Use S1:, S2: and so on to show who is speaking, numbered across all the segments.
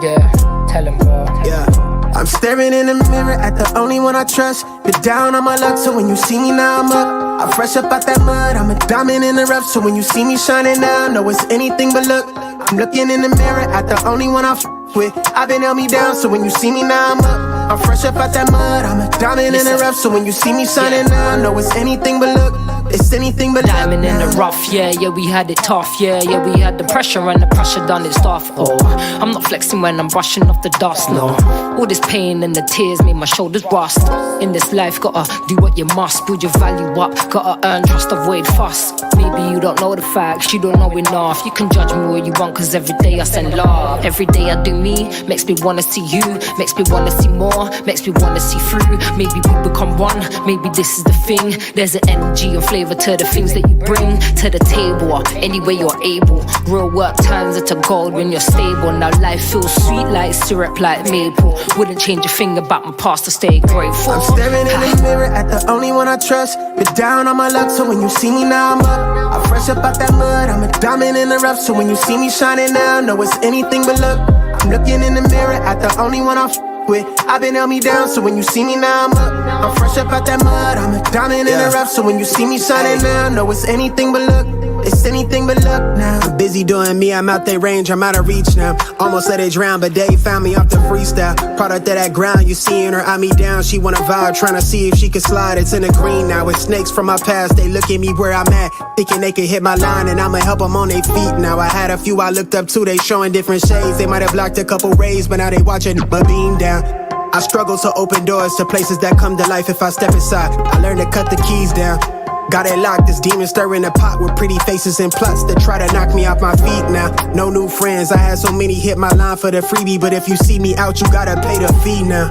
S1: Yeah, tell him, bro.
S2: Yeah. I'm staring in the mirror at the only one I trust. Been down on my luck, so when you see me now I'm up. I'm fresh up out that mud, I'm a diamond in the rough. So when you see me shining now, know it's anything but luck. I'm looking in the mirror at the only one I with. I've been held me down, so when you see me now I'm up. I'm fresh up out that mud, I'm a diamond in the rough. So when you see me shining now, know it's anything but luck. It's anything but
S1: diamond in the rough, yeah, we had it tough, yeah, we had the pressure and the pressure done its stuff. Oh, I'm not flexing when I'm brushing off the dust, no. All this pain and the tears made my shoulders rust. In this life, gotta do what you must, build your value up, gotta earn trust, avoid fuss. Maybe you don't know the facts, you don't know enough. You can judge me all you want, cause every day I send love. Every day I do me, makes me wanna see you, makes me wanna see more, makes me wanna see through. Maybe we become one, maybe this is the thing. There's an energy and flavor to the things that you bring to the table, or any way you're able. Real work turns into gold when you're stable. Now life feels sweet like syrup, like maple. Wouldn't change a thing about my past to stay grateful.
S2: I'm staring in the mirror at the only one I trust. Been down on my luck, so when you see me now I'm up. I'm fresh up out that mud, I'm a diamond in the rough. So when you see me shining now, know it's anything but luck. I'm looking in the mirror at the only one I with. I've been held me down, so when you see me now I'm up. I'm fresh up out that mud, I'm a diamond in the rough. So when you see me shining now, know it's anything but luck. It's anything but luck now. I'm busy doing me, I'm out their range, I'm out of reach now. Almost let it drown, but they found me off the freestyle. Product of that ground, you seeing her eye me down. She wanna vibe, trying to see if she can slide. It's in the green now, it's snakes from my past. They look at me where I'm at, thinking they can hit my line, and I'ma help them on their feet now. I had a few I looked up to, they showing different shades. They might have blocked a couple rays, but now they watching but beam down. I struggle to open doors to places that come to life if I step inside. I learned to cut the keys down. Got it locked, this demon stirring the pot with pretty faces and plots that try to knock me off my feet now. No new friends, I had so many hit my line for the freebie, but if you see me out, you gotta pay the fee now.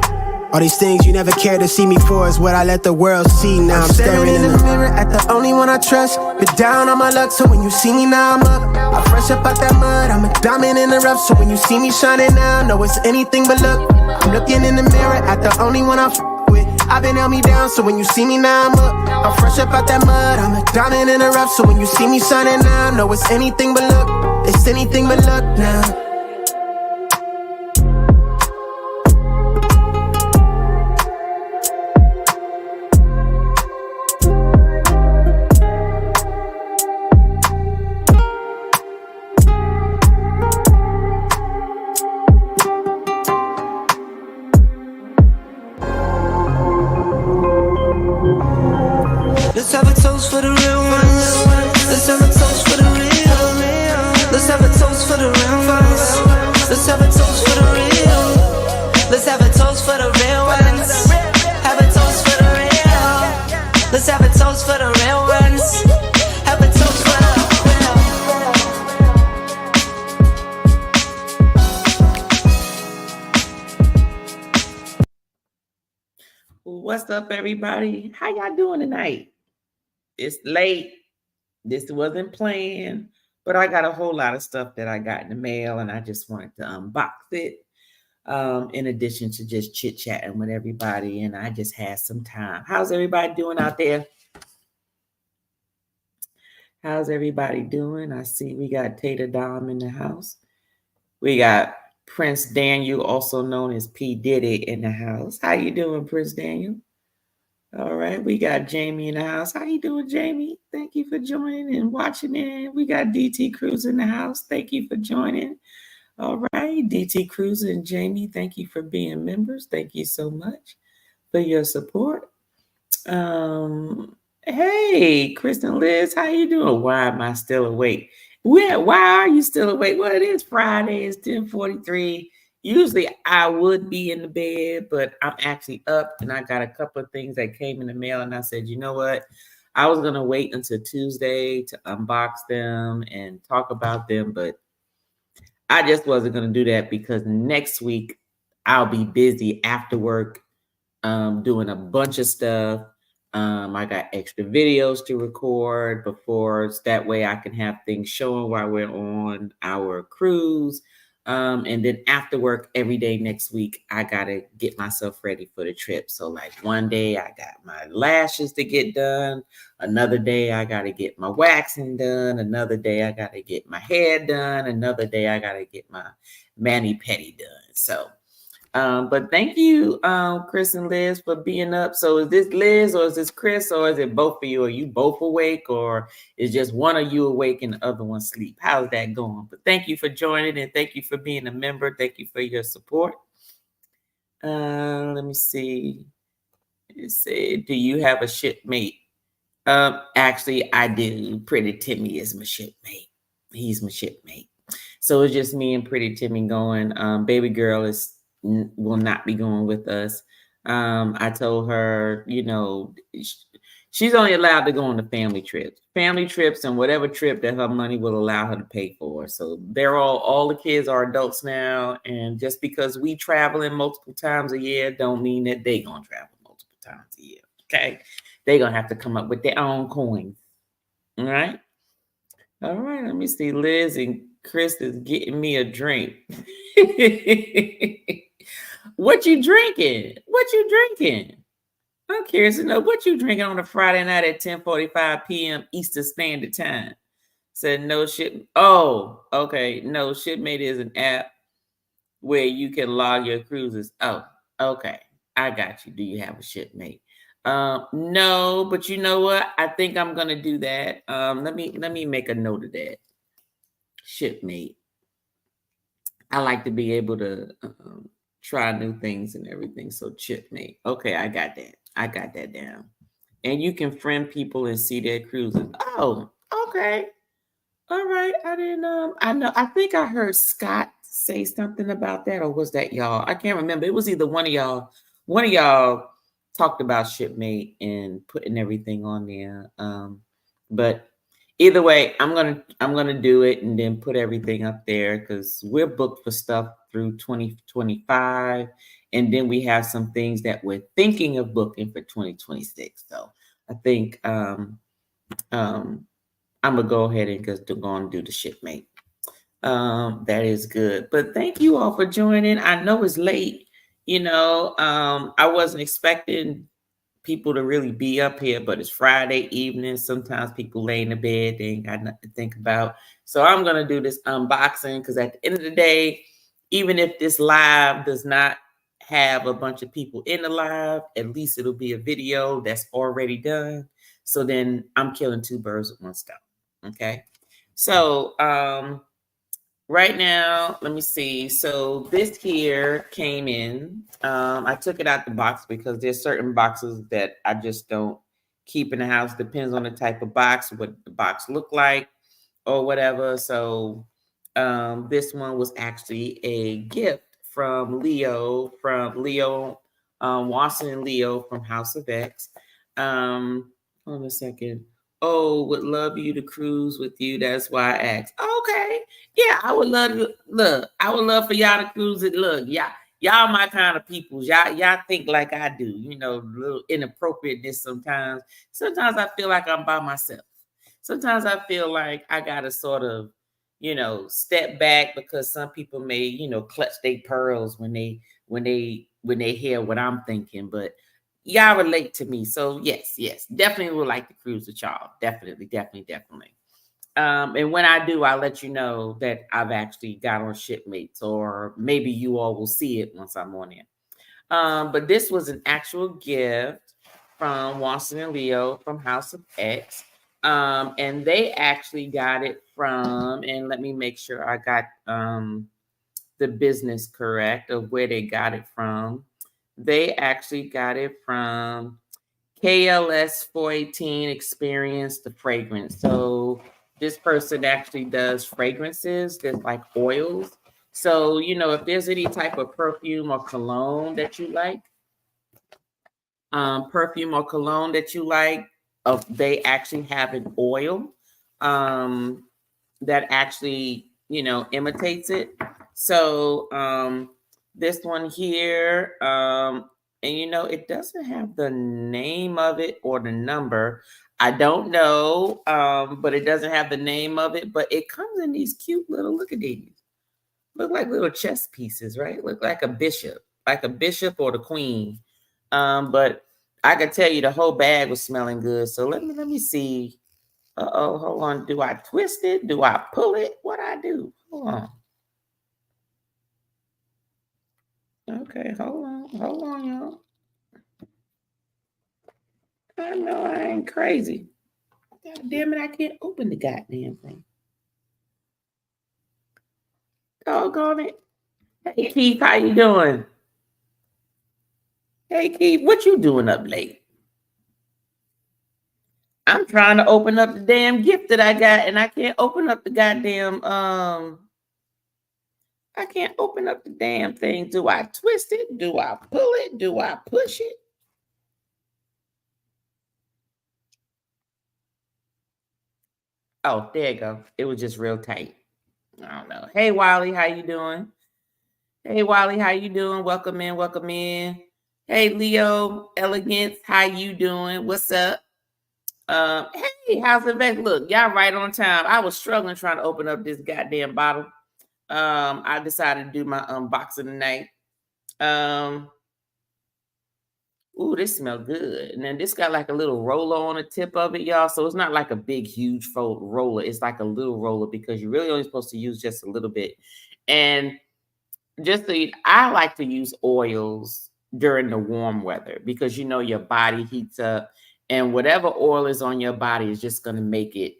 S2: All these things you never cared to see me for is what I let the world see now. I'm staring in the mirror at the only one I trust. Been down on my luck, so when you see me now I'm up. I'm fresh up out that mud, I'm a diamond in the rough. So when you see me shining now, know it's anything but luck. I'm looking in the mirror at the only one I with. I've been held me down, so when you see me now I'm up. I'm fresh up out that mud, I'm a diamond in the rough. So when you see me shining now, know it's anything but luck. It's anything but luck now.
S3: Let's have a toast for the real ones. Let's have a toast for the real. Let's have a toast for the real ones. Let's have a toast for the real. Let's have a toast for the real ones. Have a toast for the real. Let's have a toast for the real ones. Have a toast for the
S4: real. What's up, everybody? How y'all doing tonight? It's late. This wasn't planned, but I got a whole lot of stuff that I got in the mail, and I just wanted to unbox it. In addition to just chit-chatting with everybody, and I just had some time. How's everybody doing out there? How's everybody doing? I see we got Tater Dom in the house. We got Prince Daniel, also known as P. Diddy, in the house. How you doing, Prince Daniel? All right, we got Jamie in the house. How you doing, Jamie? Thank you for joining and watching in. We got DT Cruz in the house. Thank you for joining. All right, DT Cruz and Jamie, thank you for being members. Thank you so much for your support. Hey, Kristen Liz, how you doing? Why am I still awake? Why are you still awake? Well, it is Friday. It's 10:43. Usually I would be in the bed, but I'm actually up, and I got a couple of things that came in the mail, and I said, you know what? I was going to wait until Tuesday to unbox them and talk about them, but I just wasn't going to do that because next week I'll be busy after work doing a bunch of stuff. I got extra videos to record before, so that way I can have things showing while we're on our cruise. And then after work every day next week, I got to get myself ready for the trip. So like one day I got my lashes to get done. Another day I got to get my waxing done. Another day I got to get my hair done. Another day I got to get my mani-pedi done. So, but thank you, Chris and Liz, for being up. So is this Liz or is this Chris or is it both of you? Are you both awake or is just one of you awake and the other one sleep? How's that going? But thank you for joining and thank you for being a member. Thank you for your support. Let me see. It said, do you have a shipmate? Actually, I do. Pretty Timmy is my shipmate. He's my shipmate. So it's just me and Pretty Timmy going. Baby girl will not be going with us. I told her, she's only allowed to go on the family trips, and whatever trip that her money will allow her to pay for. So they're all the kids are adults now, and just because we traveling multiple times a year, don't mean that they gonna travel multiple times a year. Okay, they gonna have to come up with their own coins. All right. All right, let me see. Liz and Chris is getting me a drink. What you drinking? What you drinking? I'm curious to know what you drinking on a Friday night at 10:45 p.m. Eastern Standard Time. Said no shit. Oh, okay. No, Shipmate is an app where you can log your cruises. Oh, okay. I got you. Do you have a Shipmate? No, but you know what? I think I'm gonna do that. Let me make a note of that. Shipmate. I like to be able to try new things and everything. So Shipmate. Okay, I got that. I got that down. And you can friend people and see their cruises. Oh, okay. All right. I didn't I think I heard Scott say something about that, or was that y'all? I can't remember. It was either one of y'all. One of y'all talked about Shipmate and putting everything on there. But either way, I'm gonna do it and then put everything up there because we're booked for stuff through 2025, and then we have some things that we're thinking of booking for 2026. So I think I'm gonna go ahead and just go and do the Shipmate. That is good. But thank you all for joining. I know it's late. I wasn't expecting people to really be up here, but it's Friday evening. Sometimes people lay in the bed, they ain't got nothing to think about. So I'm gonna do this unboxing because at the end of the day, even if this live does not have a bunch of people in the live, at least it'll be a video that's already done. So then I'm killing two birds with one stone. Okay. So right now, let me see. So this here came in. I took it out the box because there's certain boxes that I just don't keep in the house. Depends on the type of box, what the box look like, or whatever. So this one was actually a gift from Leo, Watson and Leo from House of X. Hold on a second. Oh, would love you to cruise with you. That's why I asked. Okay. Yeah, I would love to look. I would love for y'all to cruise it. Look, y'all my kind of people. Y'all think like I do, a little inappropriateness sometimes. Sometimes I feel like I'm by myself. Sometimes I feel like I gotta sort of, step back because some people may, clutch their pearls when they hear what I'm thinking. But y'all relate to me. So yes, definitely would like to cruise with y'all. Definitely. And when I do, I'll let you know that I've actually got on Shipmates, or maybe you all will see it once I'm on it. But this was an actual gift from Watson and Leo from House of X. And they actually got it from, and let me make sure I got the business correct of where they got it from. They actually got it from KLS 418 Experience the Fragrance. So this person actually does fragrances, there's like oils. So, if there's any type of perfume or cologne that you like, they actually have an oil that actually, imitates it. So this one here, and it doesn't have the name of it or the number. I don't know, but it doesn't have the name of it. But it comes in these cute little, look at these. Look like little chess pieces, right? Look like a bishop or the queen. But I could tell you the whole bag was smelling good. So let me see. Uh-oh, hold on. Do I twist it? Do I pull it? What I do? Hold on. Okay, hold on, y'all. I know I ain't crazy. God damn it, I can't open the goddamn thing. Doggone it. Hey Keith, how you doing? Hey Keith, what you doing up late? I'm trying to open up the damn gift that I got, and I can't open up the goddamn I can't open up the damn thing. Do I twist it? Do I pull it? Do I push it? Oh, there you go. It was just real tight. I don't know. Hey Wally, how you doing? Hey Wally, how you doing? Welcome in, welcome in. Hey Leo, Elegance, how you doing? What's up? Hey, how's it back? Look, y'all right on time. I was struggling trying to open up this goddamn bottle. I decided to do my unboxing tonight. Ooh, this smells good. And then this got like a little roller on the tip of it, y'all. So it's not like a big, huge roller. It's like a little roller because you're really only supposed to use just a little bit. And just so I like to use oils during the warm weather because you know your body heats up, and whatever oil is on your body is just going to make it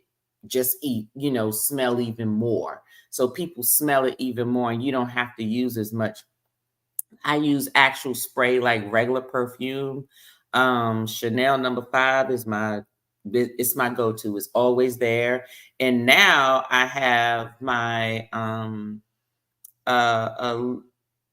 S4: just smell even more. So people smell it even more, and you don't have to use as much. I use actual spray like regular perfume. Chanel No. 5 is my go-to. It's always there. And now I have my a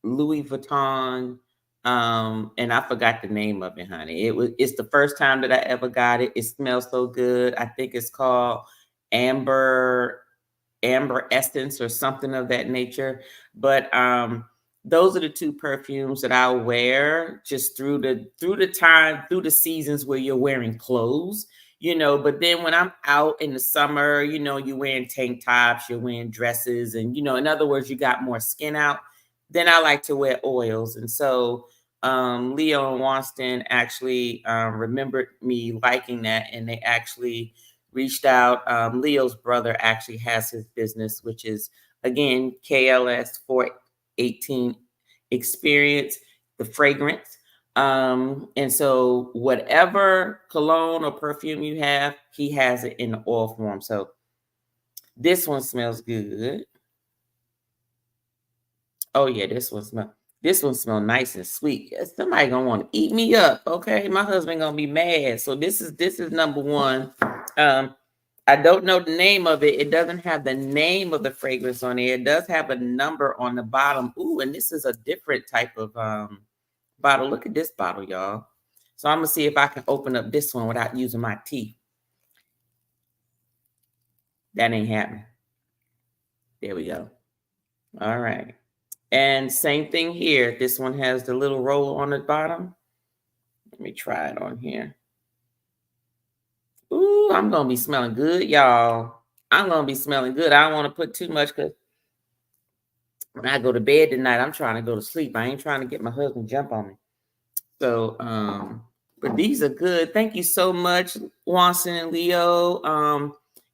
S4: Louis Vuitton, and I forgot the name of it, honey. It's the first time that I ever got it. It smells so good. I think it's called Amber Essence or something of that nature. But those are the two perfumes that I wear just through the seasons where you're wearing clothes. But then when I'm out in the summer, you're wearing tank tops, you're wearing dresses, and in other words, you got more skin out, then I like to wear oils. And so Leo and Wanston actually remembered me liking that, and they actually reached out. Leo's brother actually has his business, which is again KLS 418 Experience, the fragrance. And so whatever cologne or perfume you have, he has it in the oil form. So this one smells good. Oh yeah, this one smells nice and sweet. Somebody gonna want to eat me up. Okay, my husband gonna be mad. So this is number one. I don't know the name of it. It doesn't have the name of the fragrance on it. It does have a number on the bottom. Ooh, and this is a different type of bottle. Look at this bottle, y'all. So I'm gonna see if I can open up this one without using my teeth. That ain't happening. There we go. All right. And same thing here. This one has the little roller on the bottom. Let me try it on here. Ooh, I'm gonna be smelling good, y'all. I'm gonna be smelling good. I don't want to put too much because when I go to bed tonight, I'm trying to go to sleep. I ain't trying to get my husband to jump on me. So, but these are good. Thank you so much, Watson and Leo.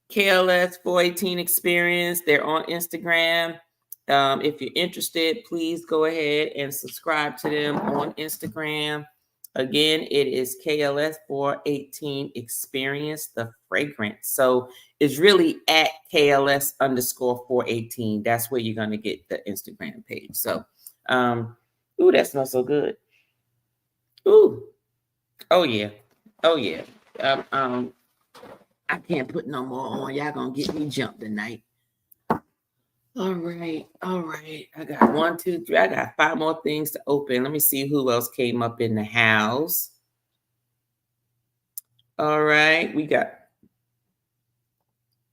S4: KLS 418 Experience. They're on Instagram. If you're interested, please go ahead and subscribe to them on Instagram. Again, it is KLS 418 Experience, the fragrance. So it's really at KLS _ 418. That's where you're going to get the Instagram page. So, ooh, that smells so good. Ooh, oh yeah, oh yeah. I can't put no more on. Y'all gonna get me jumped tonight. All right, all right. I got 1, 2, 3. I got 5 more things to open. Let me see who else came up in the house. All right, we got.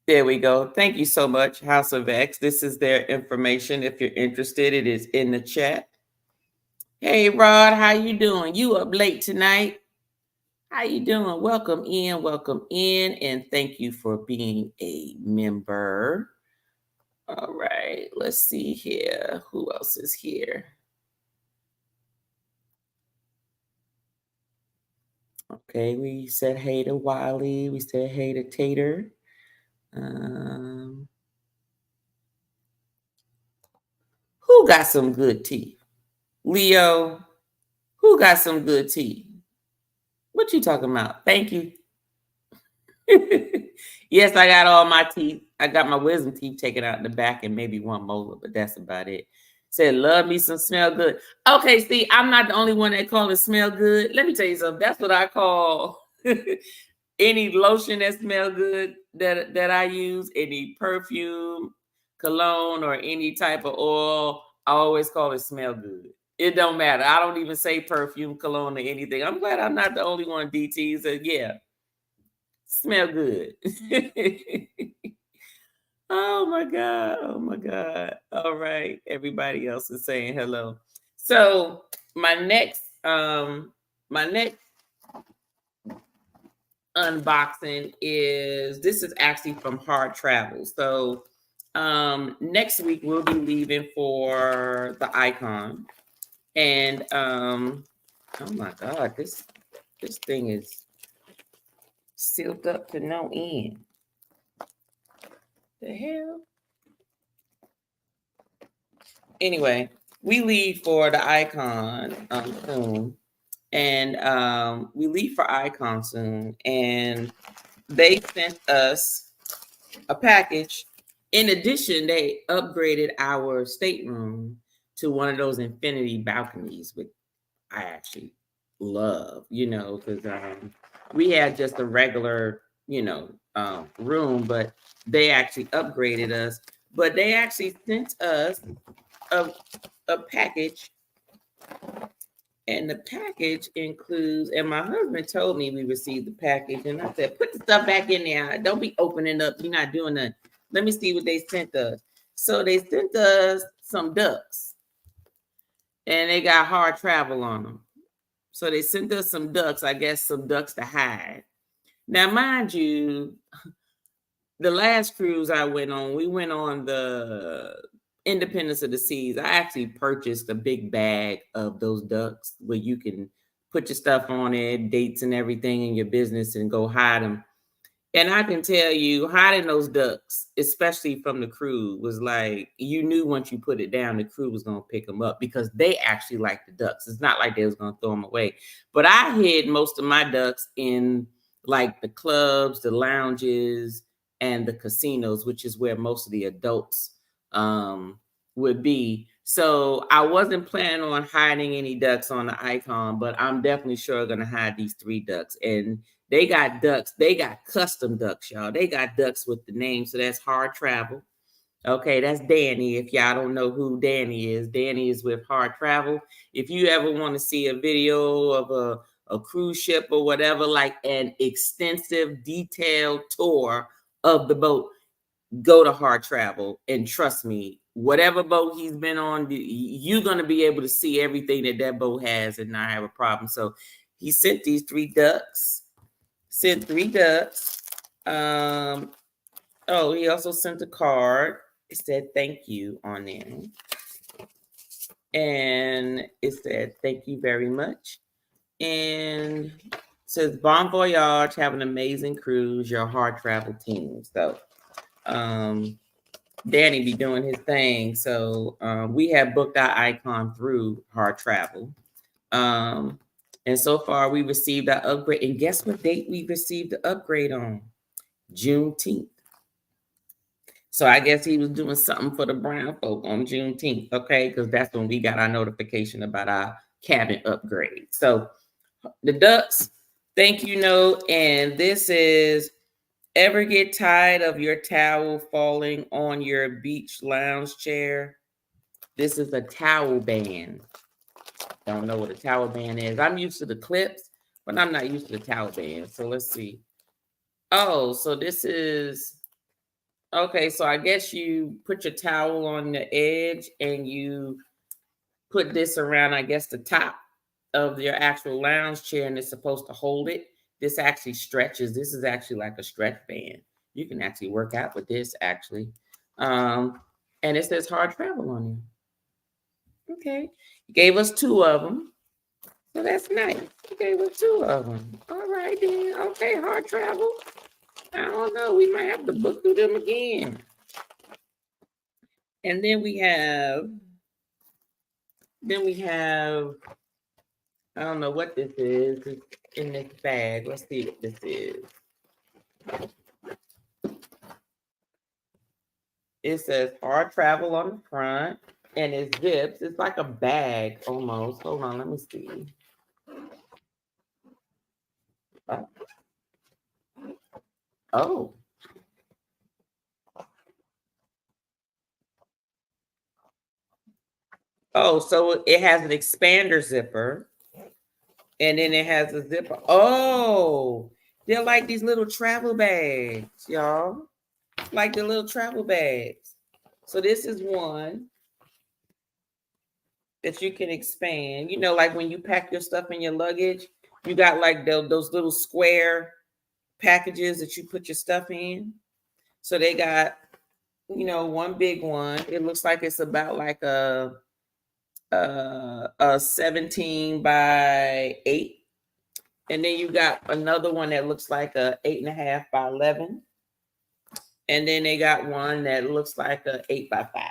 S4: There we go. Thank you so much, House of X. This is their information. If you're interested, it is in the chat. Hey, Rod, how you doing? You up late tonight? How you doing? Welcome in, and thank you for being a member. All right, let's see here. Who else is here? Okay, we said hey to Wiley. We said hey to Tater. Who got some good tea? Leo, who got some good tea? What you talking about? Thank you. Yes, I got all my teeth. I got my wisdom teeth taken out in the back and maybe one molar, but that's about it. Said, love me some smell good. Okay, see, I'm not the only one that call it smell good. Let me tell you something. That's what I call any lotion that smell good that I use, any perfume, cologne, or any type of oil. I always call it smell good. It don't matter. I don't even say perfume, cologne, or anything. I'm glad I'm not the only one, DT. So yeah, smell good. Oh my God. Oh my God. All right. Everybody else is saying hello. So my next unboxing is, this is actually from Hard Travel. So next week we'll be leaving for the Icon. And oh my God, this thing is sealed up to no end. The hell? Anyway, we leave for the Icon soon. And we leave for Icon soon. And they sent us a package. In addition, they upgraded our stateroom to one of those infinity balconies, which I actually love, because we had just a regular, room, but they actually upgraded us. But they actually sent us a package, and the package includes, and my husband told me we received the package, and I said, put the stuff back in there. Don't be opening up. You're not doing that. Let me see what they sent us. So they sent us some ducks, and they got Hard Travel on them. So they sent us some ducks, I guess some ducks to hide. Now, mind you, the last cruise I went on, we went on the Independence of the Seas. I actually purchased a big bag of those ducks where you can put your stuff on it, dates and everything in your business, and go hide them. And I can tell you, hiding those ducks, especially from the crew, was like, you knew once you put it down, the crew was going to pick them up because they actually like the ducks. It's not like they was going to throw them away. But I hid most of my ducks in like the clubs, the lounges, and the casinos, which is where most of the adults would be. So I wasn't planning on hiding any ducks on the Icon, but I'm definitely sure going to hide these 3 ducks. And they got ducks. They got custom ducks, y'all. They got ducks with the name. So that's Hard Travel. Okay, that's Danny. If y'all don't know who Danny is with Hard Travel. If you ever want to see a video of a cruise ship or whatever, like an extensive, detailed tour of the boat, go to Hard Travel. And trust me, whatever boat he's been on, you're going to be able to see everything that boat has and not have a problem. So he sent these 3 ducks. Sent 3 ducks. He also sent a card. It said thank you on there. And it said thank you very much. And it says bon voyage, have an amazing cruise, your Hard Travel team. So Danny be doing his thing. So we have booked our Icon through Hard Travel. And so far, we received our upgrade. And guess what date we received the upgrade on? Juneteenth. So I guess he was doing something for the brown folk on Juneteenth, okay? Because that's when we got our notification about our cabin upgrade. So the ducks, thank you note. And this is, ever get tired of your towel falling on your beach lounge chair? This is a towel band. Don't know what a towel band is. I'm used to the clips, but I'm not used to the towel band. So let's see. Oh, so this is, okay. So I guess you put your towel on the edge and you put this around, I guess, the top of your actual lounge chair, and it's supposed to hold it. This actually stretches. This is actually like a stretch band. You can actually work out with this actually. And it says Hard Travel on it. Okay. He gave us 2 of them. So that's nice. He gave us 2 of them. All right, then. Okay, Hard Travel. I don't know. We might have to book through them again. And then we have Then we have, I don't know what this is. It's in this bag. Let's see what this is. It says hard travel on the front and it zips. It's like a bag almost. Hold on, let me see. Oh. Oh, so it has an expander zipper. And then it has a zipper. Oh, they're like these little travel bags, y'all. Like the little travel bags. So this is one that you can expand. You know, like when you pack your stuff in your luggage, you got like those little square packages that you put your stuff in. So they got, one big one. It looks like it's about like a 17 by 8. And then you got another one that looks like a 8.5 by 11. And then they got one that looks like a 8 by 5.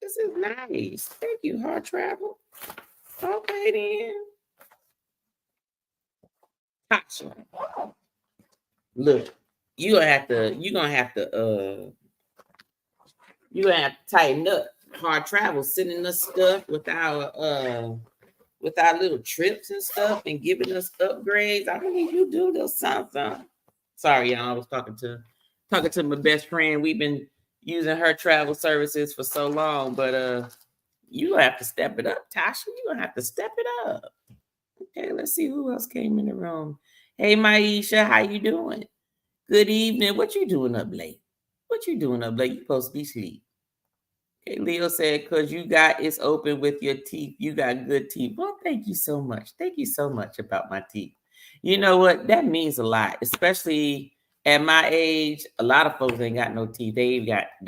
S4: This is nice. Thank you, Hard Travel. Okay then. Tasha. Look, you're gonna have to tighten up. Hard Travel sending us stuff with our little trips and stuff and giving us upgrades. I mean, you do little something. Sorry, y'all. I was talking to my best friend. We've been using her travel services for so long, but you have to step it up, Tasha. You're gonna have to step it up. Okay, let's see who else came in the room. Hey, Maisha, how you doing? Good evening. What you doing up late? You supposed to be asleep. Okay, Leo said, because you got it's open with your teeth. You got good teeth. Well, thank you so much. Thank you so much about my teeth. You know what? That means a lot, especially at my age. A lot of folks ain't got no teeth. They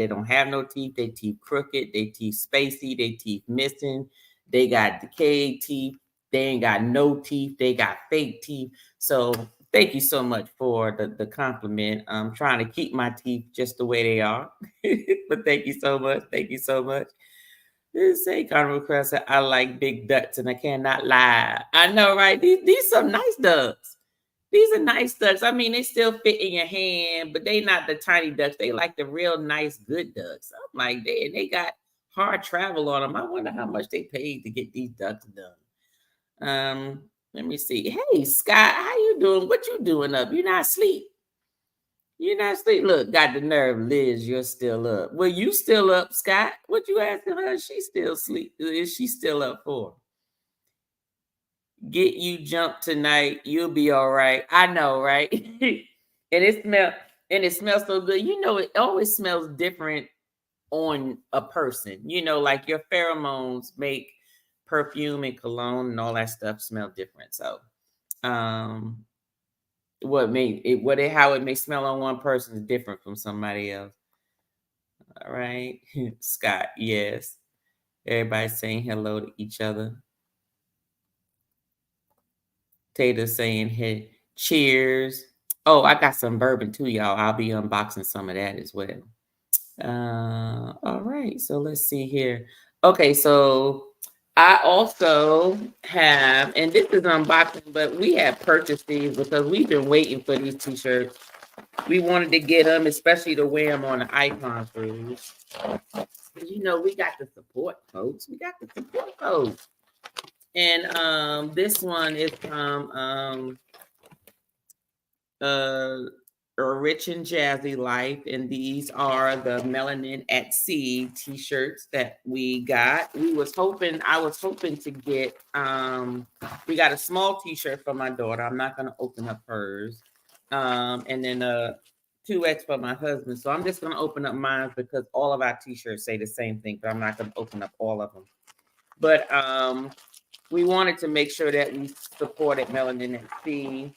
S4: don't have no teeth. They teeth crooked. They teeth spacey. They teeth missing. They got decayed teeth. They ain't got no teeth. They got fake teeth. So thank you so much for the compliment. I'm trying to keep my teeth just the way they are. But thank you so much. Thank you so much. This say Carnival Crest said, I like big ducks and I cannot lie. I know, right? These some nice ducks. These are nice ducks. I mean, they still fit in your hand, but they not the tiny ducks. They like the real nice, good ducks. I'm like, they got hard travel on them. I wonder how much they paid to get these ducks done. Let me see. Hey, Scott, how you doing? What you doing up? You not asleep? You're not asleep. Look, got the nerve, Liz. You're still up. Well, you still up, Scott? What you asking her? She still asleep? Is she still up for? Get you jumped tonight. You'll be all right. I know, right? and it smells so good. You know, it always smells different on a person. You know, like your pheromones make perfume and cologne and all that stuff smell different. So, how it may smell on one person is different from somebody else. All right. Scott, yes. Everybody saying hello to each other. Tater saying, hey, cheers. Oh, I got some bourbon too, y'all. I'll be unboxing some of that as well. All right. So let's see here. Okay, so I also have, and this is unboxing, but we have purchased these because we've been waiting for these t-shirts. We wanted to get them, especially to wear them on the Icon cruise. You know, we got to support folks. And this one is from A Rich and Jazzy Life, and these are the Melanin at Sea t-shirts that we got. I was hoping to get we got a small t-shirt for my daughter. I'm not gonna open up hers. And then 2X for my husband. So I'm just gonna open up mine because all of our t-shirts say the same thing, but I'm not gonna open up all of them. But we wanted to make sure that we supported Melanin at Sea.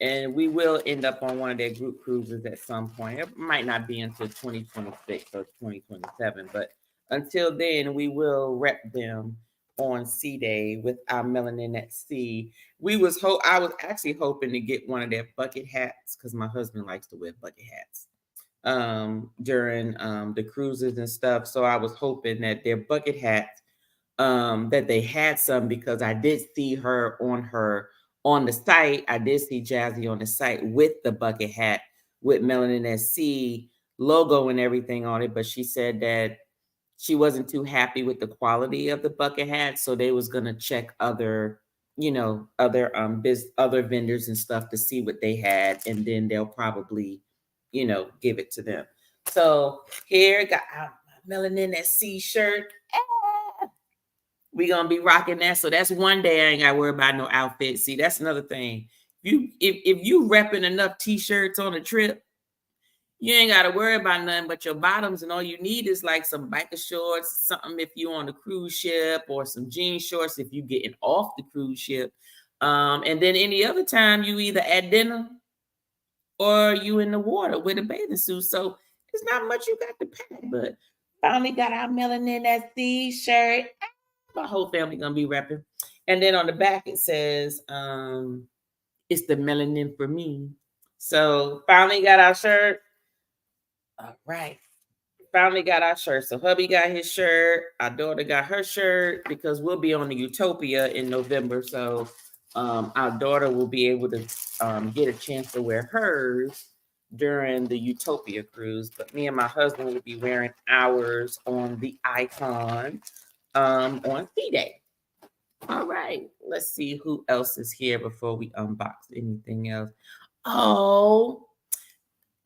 S4: And we will end up on one of their group cruises at some point. It might not be until 2026 or 2027, but until then, we will rep them on Sea Day with our Melanin at Sea. I was actually hoping to get one of their bucket hats because my husband likes to wear bucket hats. during the cruises and stuff. So I was hoping that their bucket hats, that they had some, because I did see her on the site. I did see Jazzy on the site with the bucket hat with Melanin SC logo and everything on it, but she said that she wasn't too happy with the quality of the bucket hat, so they was gonna check other, other vendors and stuff to see what they had, and then they'll probably, give it to them. So here got our Melanin SC shirt. We gonna be rocking that. So that's one day I ain't gotta worry about no outfit. See, that's another thing. If you repping enough t-shirts on a trip, you ain't gotta worry about nothing but your bottoms, and all you need is like some biker shorts, something if you on a cruise ship, or some jean shorts if you getting off the cruise ship. And then any other time you either at dinner or you in the water with a bathing suit. So it's not much you got to pack, but finally got our Melanin SC shirt. My whole family gonna be repping. And then on the back it says, it's the melanin for me. So finally got our shirt. All right. Finally got our shirt. So hubby got his shirt. Our daughter got her shirt, because we'll be on the Utopia in November. So our daughter will be able to get a chance to wear hers during the Utopia cruise. But me and my husband will be wearing ours on the Icon on C-Day. All right, let's see who else is here before we unbox anything else. Oh,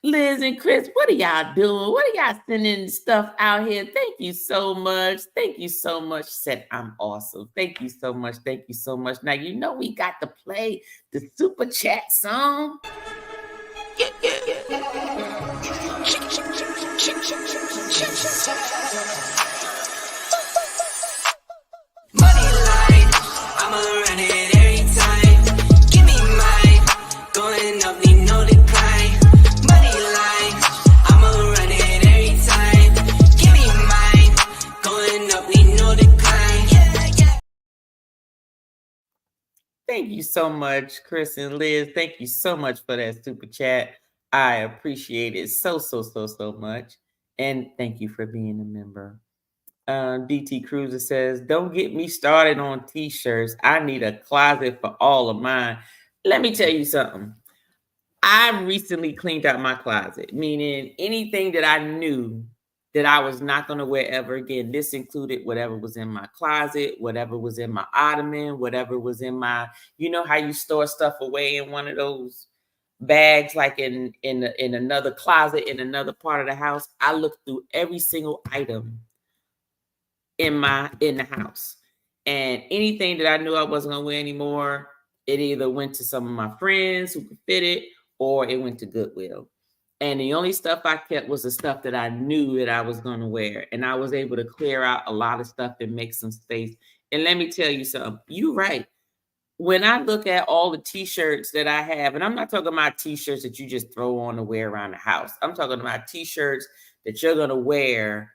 S4: Liz and Chris, what are y'all doing? What are y'all sending stuff out here? Thank you so much. Thank you so much. Said I'm awesome. Thank you so much. Thank you so much. Now, we got to play the super chat song.
S3: Money line, I'ma run it every time. Give me mine, going up, need no decline. Money line, I'ma run it every time. Give me mine, going up, need no decline. Yeah.
S4: Thank you so much, Chris and Liz. Thank you so much for that super chat. I appreciate it so much. And thank you for being a member. DT Cruiser says, don't get me started on t-shirts. I need a closet for all of mine. Let me tell you something. I recently cleaned out my closet, meaning anything that I knew that I was not going to wear ever again. This included whatever was in my closet, whatever was in my ottoman, whatever was in my, how you store stuff away in one of those bags, like in another closet in another part of the house. I looked through every single item in the house, and anything that I knew I wasn't gonna wear anymore, it either went to some of my friends who could fit it, or it went to Goodwill. And the only stuff I kept was the stuff that I knew that I was gonna wear, and I was able to clear out a lot of stuff and make some space. And let me tell you something, you're right. When I look at all the t-shirts that I have, and I'm not talking about t-shirts that you just throw on to wear around the house. I'm talking about t-shirts that you're gonna wear,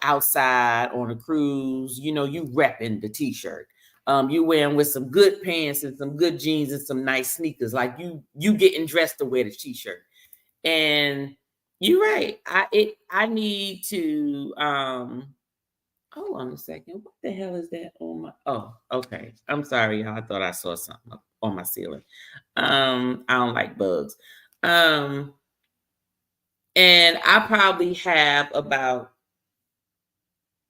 S4: outside on a cruise. You repping the t-shirt. You wearing with some good pants and some good jeans and some nice sneakers. Like you getting dressed to wear the t-shirt. And you're right. I need to hold on a second. What the hell is that on my? Oh, okay. I'm sorry, y'all. I thought I saw something up on my ceiling. I don't like bugs. And I probably have about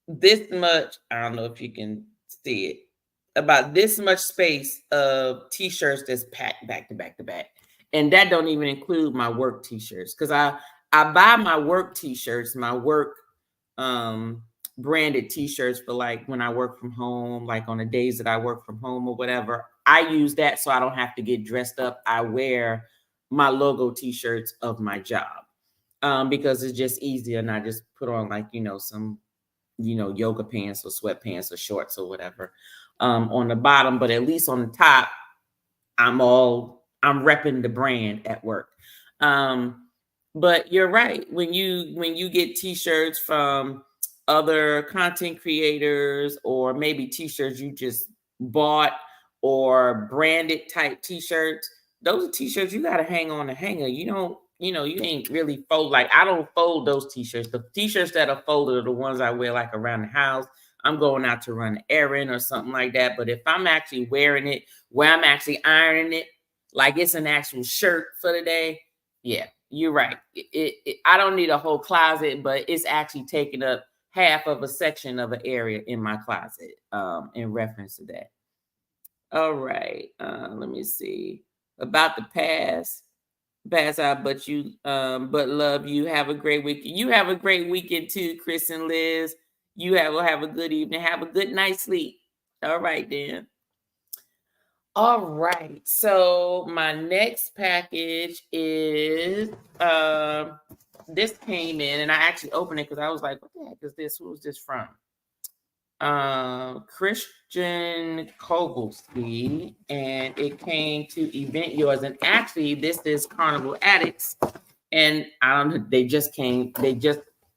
S4: this much. I don't know if you can see it. About this much space of t-shirts that's packed back to back to back. And that don't even include my work t-shirts. Because I buy my work t-shirts, my work branded t-shirts for like when I work from home, like on the days that I work from home or whatever. I use that so I don't have to get dressed up. I wear my logo t-shirts of my job because it's just easier, and I just put on like some yoga pants or sweatpants or shorts or whatever on the bottom, but at least on the top I'm repping the brand at work. But you're right, when you get t-shirts from other content creators, or maybe t-shirts you just bought, or branded type t-shirts, those are t-shirts you got to hang on the hanger. You don't you ain't really fold. Like, I don't fold those t-shirts. The t-shirts that are folded are the ones I wear like around the house. I'm going out to run an errand or something like that. But if I'm actually wearing it where I'm actually ironing it, like it's an actual shirt for the day, yeah, you're right. I don't need a whole closet, but it's actually taking up half of a section of an area in my closet, in reference to that. All right. Let me see. About the past. Pass out, but love you. Have a great weekend. You have a great weekend too, Chris and Liz. You have a good evening. Have a good night's sleep. All right, then. All right. So my next package is this came in, and I actually opened it because I was like, what the heck is this? Who's this from? Christian Kowalski, and it came to Event Yours. And actually, this is Carnival Addicts. And I don't know, they just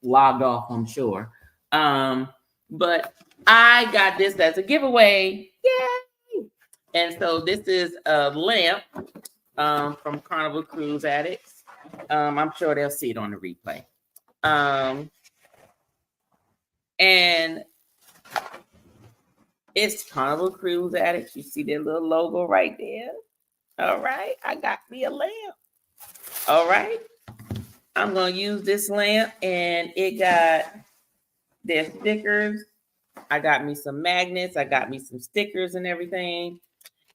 S4: logged off, I'm sure. But I got this as a giveaway. Yay! And so this is a lamp from Carnival Cruise Addicts. I'm sure they'll see it on the replay. And it's Carnival Cruise Addicts. You see their little logo right there. All right. I got me a lamp. All right. I'm going to use this lamp, and it got their stickers. I got me some magnets. I got me some stickers and everything.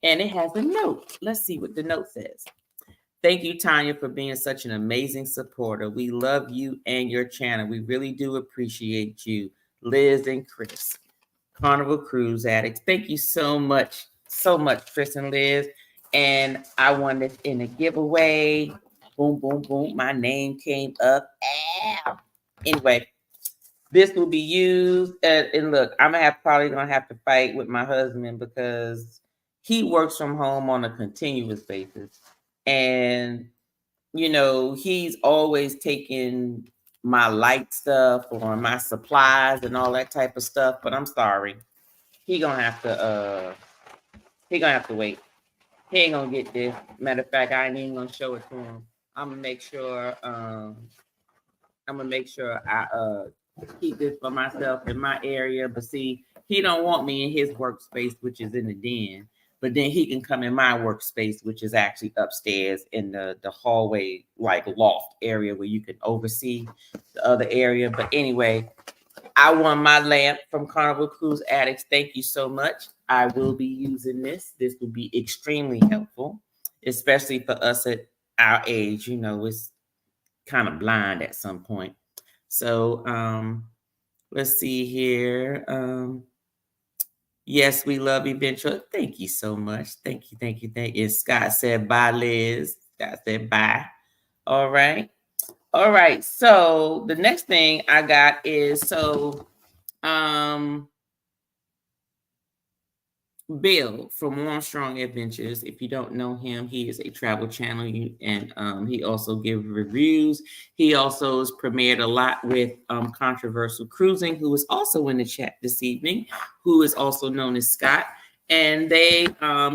S4: And it has a note. Let's see what the note says. Thank you, Tanya, for being such an amazing supporter. We love you and your channel. We really do appreciate you, Liz and Chris. Carnival Cruise Addicts. Thank you so much, Chris and Liz. And I won this in a giveaway. Boom, boom, boom. My name came up. Ow. Anyway, this will be used. And look, I'm probably gonna have to fight with my husband because he works from home on a continuous basis. And he's always taking my light stuff or my supplies and all that type of stuff, but I'm sorry. He gonna have to wait. He ain't gonna get this. Matter of fact, I ain't even gonna show it to him. I'm gonna make sure I keep this for myself in my area. But see, he don't want me in his workspace, which is in the den. But then he can come in my workspace, which is actually upstairs in the hallway, like loft area where you can oversee the other area. But anyway, I won my lamp from Carnival Cruise Addicts. Thank you so much. I will be using this. This will be extremely helpful, especially for us at our age. It's kind of blind at some point. So let's see here. Yes, we love Eventual. Thank you so much. Thank you. And Scott said bye, Liz. Scott said bye. All right. So the next thing I got is Bill from Armstrong Adventures. If you don't know him, he is a travel channel, and he also gives reviews. He also has premiered a lot with Controversial Cruising, who is also in the chat this evening, who is also known as Scott. And they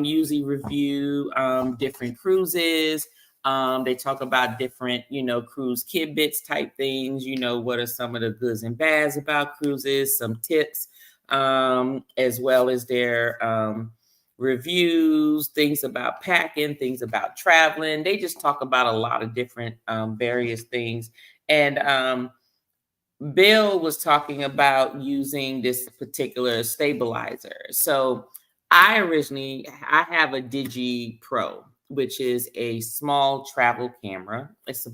S4: usually review different cruises. They talk about different, cruise tidbits type things. What are some of the goods and bads about cruises, some tips. As well as their reviews, things about packing, things about traveling. They just talk about a lot of different various things. And Bill was talking about using this particular stabilizer. So I have a Digi Pro, which is a small travel camera. It's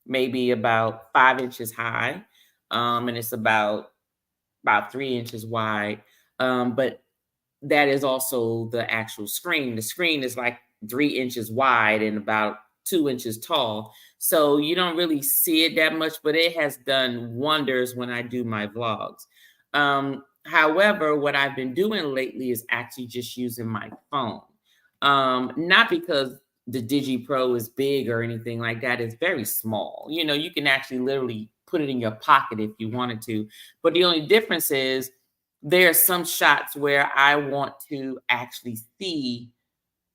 S4: maybe about 5 inches high, and it's about 3 inches wide. But that is also the actual screen. The screen is like 3 inches wide and about 2 inches tall. So you don't really see it that much, but it has done wonders when I do my vlogs. However, what I've been doing lately is actually just using my phone. Not because the Digi Pro is big or anything like that. It's very small. You can actually literally put it in your pocket if you wanted to. But the only difference is there are some shots where I want to actually see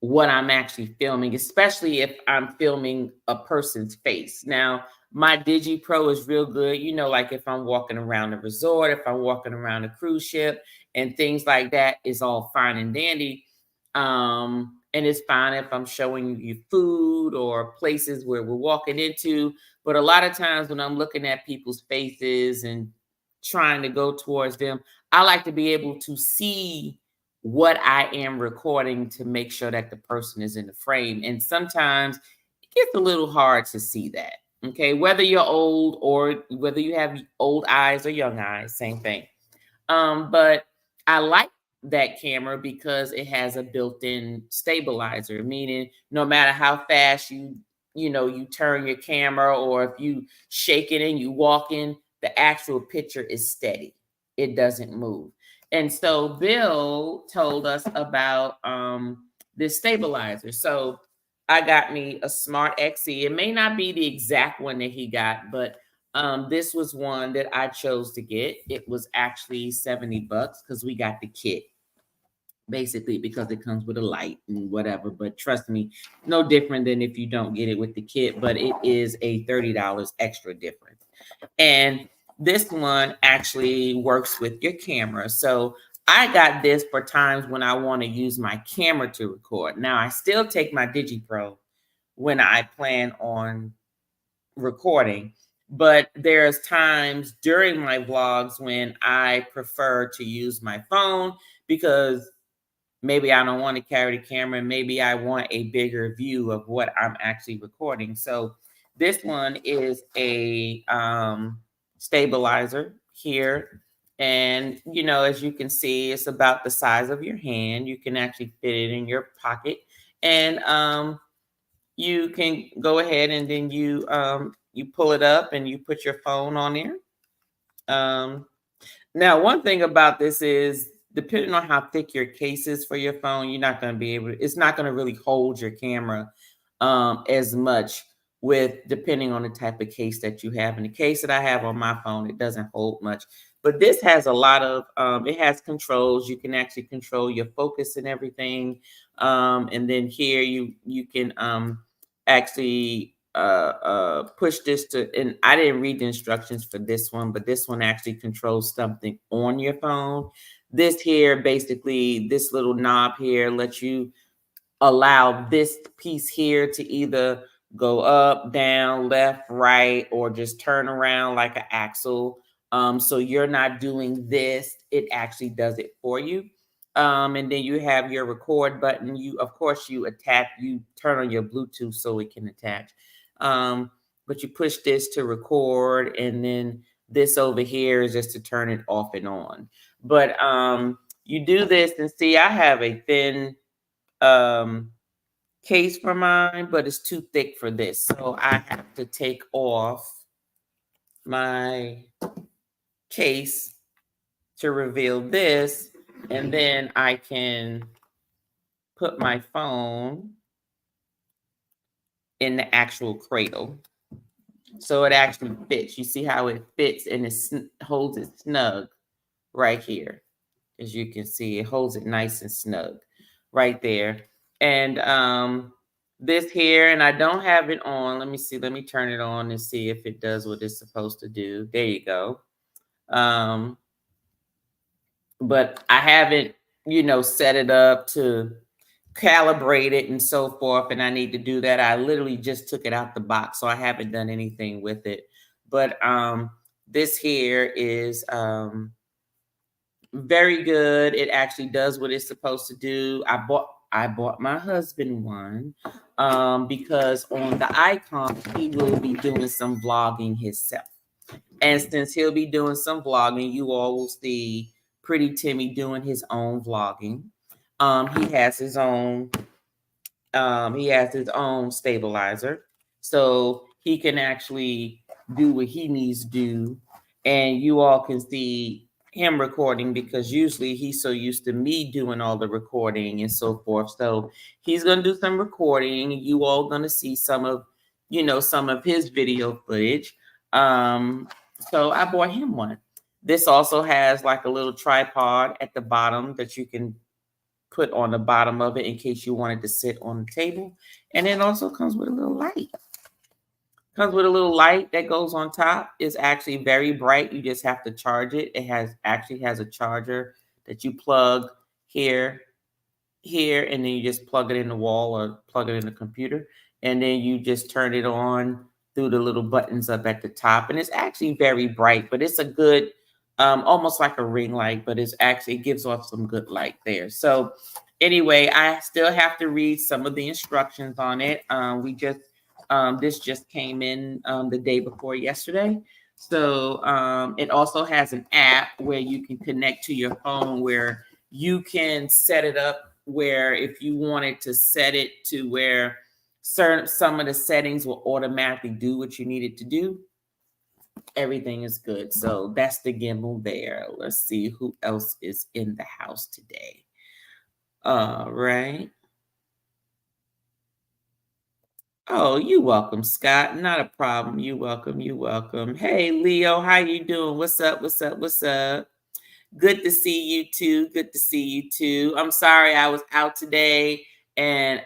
S4: what I'm actually filming, especially if I'm filming a person's face. Now, my Digi Pro is real good, you know, like if I'm walking around a resort, if I'm walking around a cruise ship and things like that, is all fine and dandy. And it's fine if I'm showing you food or places where we're walking into. But a lot of times when I'm looking at people's faces and trying to go towards them, I like to be able to see what I am recording to make sure that the person is in the frame. And sometimes it gets a little hard to see that. Okay, whether you're old or whether you have old eyes or young eyes, same thing. But I like that camera because it has a built-in stabilizer, meaning no matter how fast you turn your camera, or if you shake it and you walk in, the actual picture is steady. It doesn't move. And so Bill told us about this stabilizer. So I got me a Smart XE. It may not be the exact one that he got, but this was one that I chose to get. It was actually $70 because we got the kit, basically because it comes with a light and whatever. But trust me, no different than if you don't get it with the kit, but it is a $30 extra difference. And this one actually works with your camera. So I got this for times when I want to use my camera to record. Now, I still take my DigiPro when I plan on recording, but there's times during my vlogs when I prefer to use my phone because maybe I don't want to carry the camera. Maybe I want a bigger view of what I'm actually recording. So this one is a stabilizer here. And, as you can see, it's about the size of your hand. You can actually fit it in your pocket. And you can go ahead and then you pull it up and you put your phone on there. Now, one thing about this is, depending on how thick your case is for your phone, you're not going to be able to, it's not going to really hold your camera as much depending on the type of case that you have. In the case that I have on my phone, it doesn't hold much. But this has a lot of, it has controls. You can actually control your focus and everything. And then here you can actually push this to, and I didn't read the instructions for this one, but this one actually controls something on your phone. This here, basically, this little knob here lets you allow this piece here to either go up, down, left, right, or just turn around like an axle. So you're not doing this, it actually does it for you. And then you have your record button. Of course, you turn on your Bluetooth so it can attach. But you push this to record, and then this over here is just to turn it off and on. But you do this, and see, I have a thin case for mine, but it's too thick for this. So I have to take off my case to reveal this, and then I can put my phone in the actual cradle. So it actually fits. You see how it fits, and it holds it snug right here. As you can see, it holds it nice and snug right there. And this here, and I don't have it on. Let me see. Let me turn it on and see if it does what it's supposed to do. There you go. But I haven't, set it up to calibrate it and so forth, and I need to do that. I literally just took it out the box, so I haven't done anything with it. But this here is very good. It actually does what it's supposed to do. I bought my husband one because on the icon he will be doing some vlogging himself. And since he'll be doing some vlogging, you all will see Pretty Timmy doing his own vlogging. He has his own stabilizer, so he can actually do what he needs to do, and you all can see him recording because usually he's so used to me doing all the recording and so forth. So he's going to do some recording. You all going to see some of his video footage. So I bought him one. This also has like a little tripod at the bottom that you can put on the bottom of it in case you wanted to sit on the table. And it also comes with a little light. Comes with a little light that goes on top. It's actually very bright. You just have to charge it. It actually has a charger that you plug here, and then you just plug it in the wall or plug it in the computer. And then you just turn it on through the little buttons up at the top. And it's actually very bright, but it's a good, almost like a ring light, but it gives off some good light there. So anyway, I still have to read some of the instructions on it. This just came in the day before yesterday. So it also has an app where you can connect to your phone where you can set it up where if you wanted to set it to where some of the settings will automatically do what you need it to do, everything is good. So that's the gimbal there. Let's see who else is in the house today. All right. Oh, you welcome, Scott. Not a problem. You welcome. You welcome. Hey, Leo, how you doing? What's up? What's up? What's up? Good to see you too. Good to see you too. I'm sorry I was out today, and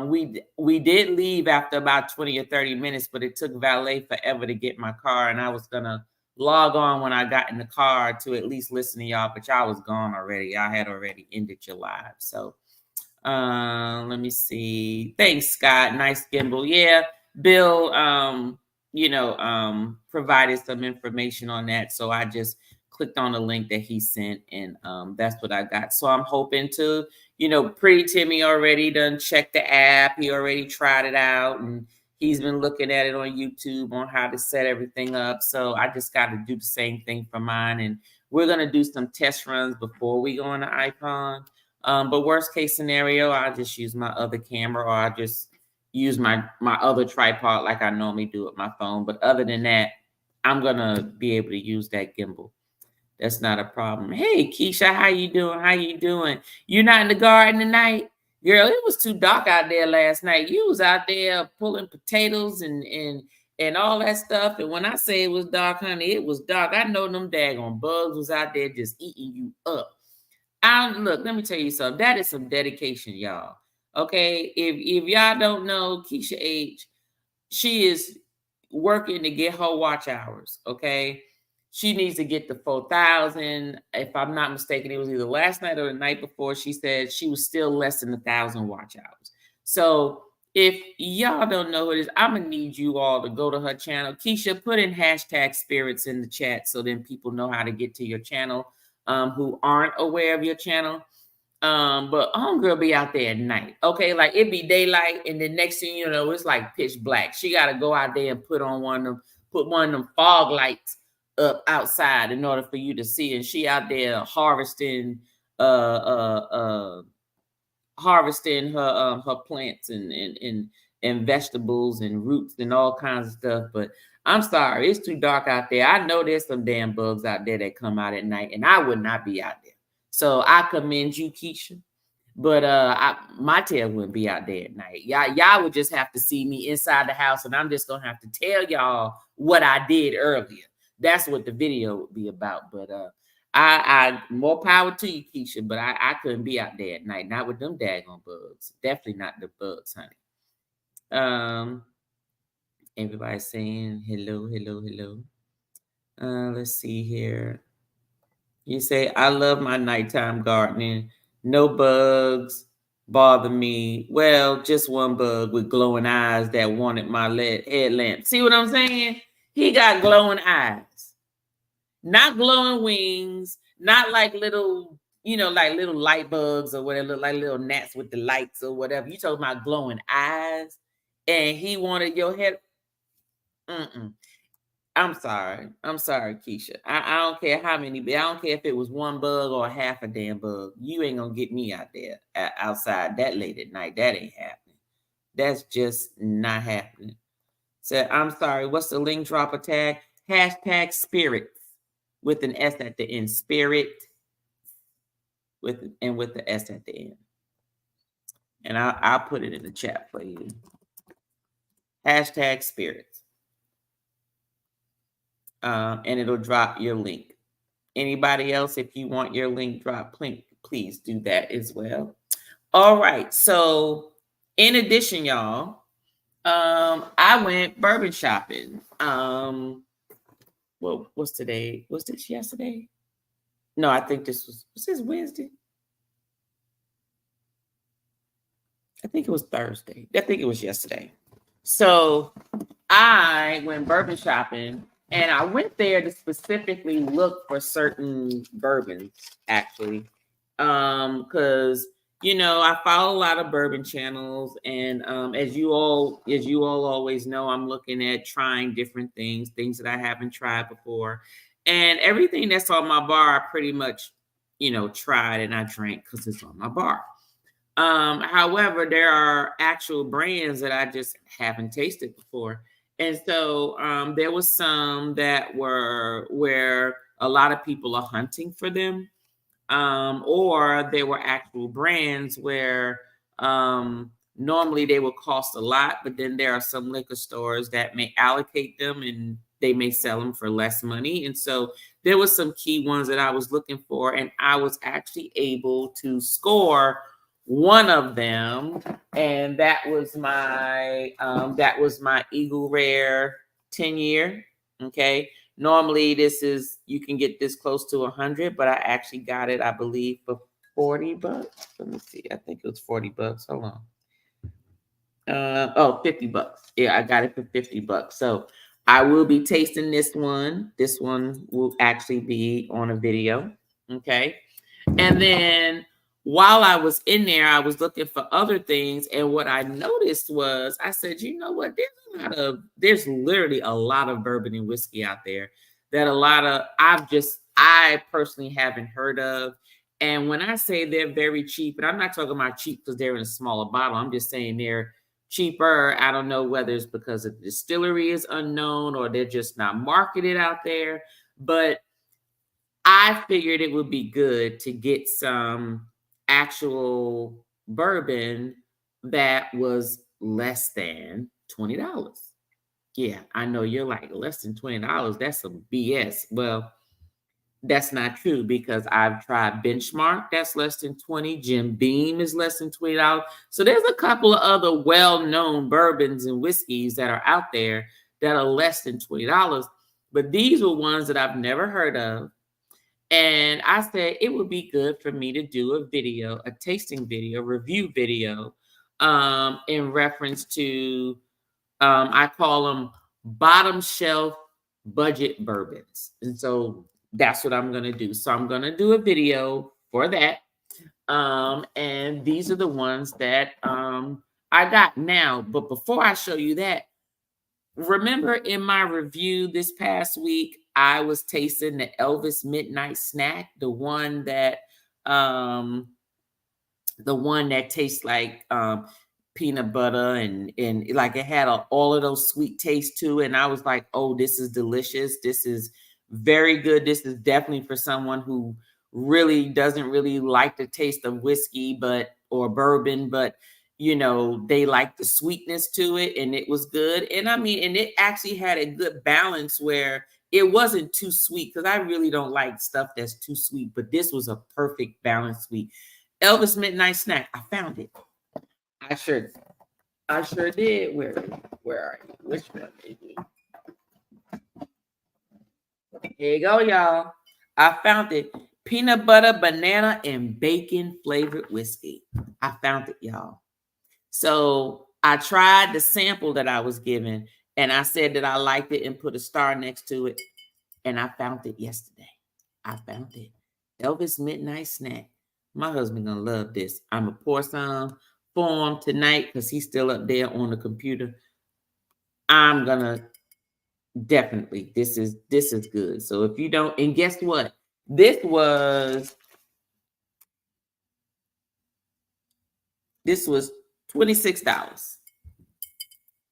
S4: we did leave after about 20 or 30 minutes, but it took valet forever to get my car, and I was gonna log on when I got in the car to at least listen to y'all, but y'all was gone already. I had already ended your live, so. Let me see. Thanks, Scott. Nice gimbal. Yeah, Bill, provided some information on that. So I just clicked on the link that he sent, and that's what I got. So I'm hoping to, Pretty Timmy already done checked the app. He already tried it out, and he's been looking at it on YouTube on how to set everything up. So I just got to do the same thing for mine. And we're going to do some test runs before we go on the iPhone. But worst case scenario, I'll just use my other camera, or I'll just use my other tripod like I normally do with my phone. But other than that, I'm going to be able to use that gimbal. That's not a problem. Hey, Keisha, how you doing? How you doing? You're not in the garden tonight? Girl, it was too dark out there last night. You was out there pulling potatoes and all that stuff. And when I say it was dark, honey, it was dark. I know them daggone bugs was out there just eating you up. Look, let me tell you something. That is some dedication, y'all. Okay, if y'all don't know Keisha H, she is working to get her watch hours. Okay, she needs to get the 4,000. If I'm not mistaken, it was either last night or the night before. She said she was still less than 1,000 watch hours. So if y'all don't know who it is, I'm gonna need you all to go to her channel. Keisha, put in #spirits in the chat so then people know how to get to your channel. Who aren't aware of your channel. But homegirl be out there at night. Okay, like it be daylight, and the next thing you know, it's like pitch black. She gotta go out there and put one of them fog lights up outside in order for you to see. And she out there harvesting her plants and vegetables and roots and all kinds of stuff. But I'm sorry, it's too dark out there. I know there's some damn bugs out there that come out at night, and I would not be out there. So I commend you, Keisha. But my tail wouldn't be out there at night. Y'all would just have to see me inside the house, and I'm just gonna have to tell y'all what I did earlier. That's what the video would be about. But I more power to you, Keisha, but I couldn't be out there at night, not with them daggone bugs. Definitely not the bugs, honey. Everybody's saying hello, hello, hello. Let's see here. You say, I love my nighttime gardening. No bugs bother me. Well, just one bug with glowing eyes that wanted my headlamp. See what I'm saying? He got glowing eyes. Not glowing wings. Not like little, like little light bugs or whatever, like little gnats with the lights or whatever. You talking about glowing eyes. And he wanted your head. I'm sorry, Keisha. I don't care how many. I don't care if it was one bug or half a damn bug. You ain't gonna get me out there outside that late at night. That ain't happening. That's just not happening. So I'm sorry. What's the link drop tag? #spirits with an S at the end. Spirit with the S at the end. And I'll put it in the chat for you. #spirits. And it'll drop your link. Anybody else, if you want your link drop, please do that as well. All right. So in addition, y'all, I went bourbon shopping. Well, what's today? Was this yesterday? No, I think was this Wednesday? I think it was Thursday. I think it was yesterday. So I went bourbon shopping and I went there to specifically look for certain bourbons, actually. Because I follow a lot of bourbon channels, and as you all always know, I'm looking at trying different things that I haven't tried before. And everything that's on my bar, I pretty much, tried and I drank because it's on my bar. However, there are actual brands that I just haven't tasted before. And so there was some that were where a lot of people are hunting for them, or they were actual brands where normally they will cost a lot, but then there are some liquor stores that may allocate them and they may sell them for less money. And so there was some key ones that I was looking for, and I was actually able to score one of them, and that was my Eagle Rare 10-year. Okay. Normally, you can get this close to 100, but I actually got it, I believe, for $40. Let me see. I think it was $40. Hold on. $50. Yeah, I got it for $50. So I will be tasting this one. This one will actually be on a video. Okay. And then while I was in there, I was looking for other things. And what I noticed was, I said, you know what? There's literally a lot of bourbon and whiskey out there that I personally haven't heard of. And when I say they're very cheap, and I'm not talking about cheap because they're in a smaller bottle, I'm just saying they're cheaper. I don't know whether it's because the distillery is unknown or they're just not marketed out there. But I figured it would be good to get some actual bourbon that was less than $20. Yeah, I know you're like, less than $20. That's some BS. Well, that's not true because I've tried Benchmark, that's less than 20. Jim Beam is less than $20. So there's a couple of other well-known bourbons and whiskeys that are out there that are less than $20. But these were ones that I've never heard of. And I said it would be good for me to do a tasting video, review video, in reference to, I call them bottom shelf budget bourbons. And so that's what I'm going to do. So I'm going to do a video for that. And these are the ones that I got now. But before I show you that, remember in my review this past week, I was tasting the Elvis Midnight Snack, the one that tastes like peanut butter and like it had all of those sweet tastes to it. And I was like, oh, this is delicious. This is very good. This is definitely for someone who really doesn't really like the taste of whiskey or bourbon, but they like the sweetness to it, and it was good. And I mean, and it actually had a good balance where it wasn't too sweet, because I really don't like stuff that's too sweet, but this was a perfect balance sweet. Elvis Midnight Snack. I found it. I sure did. Where are you? Which one is it? Here you go, y'all. I found it. Peanut butter, banana, and bacon flavored whiskey. I found it, y'all. So I tried the sample that I was given, and I said that I liked it and put a star next to it. And I found it yesterday. I found it. Elvis Midnight Snack. My husband gonna love this. I'm gonna pour some for him tonight because he's still up there on the computer. I'm gonna definitely. This is good. So if you don't, and guess what? This was $26.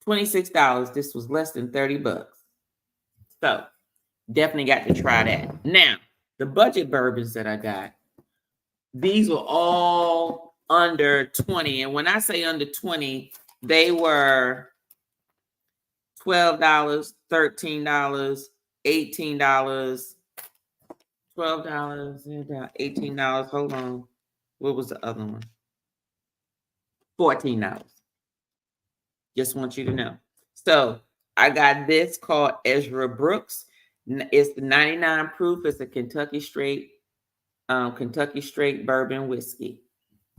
S4: $26. This was less than $30. So definitely got to try that. Now, the budget bourbons that I got, these were all under 20. And when I say under 20, they were $12, $13, $18, $12, $18. Hold on. What was the other one? $14. Just want you to know. So I got this called Ezra Brooks. It's the 99 proof. It's a Kentucky straight bourbon whiskey.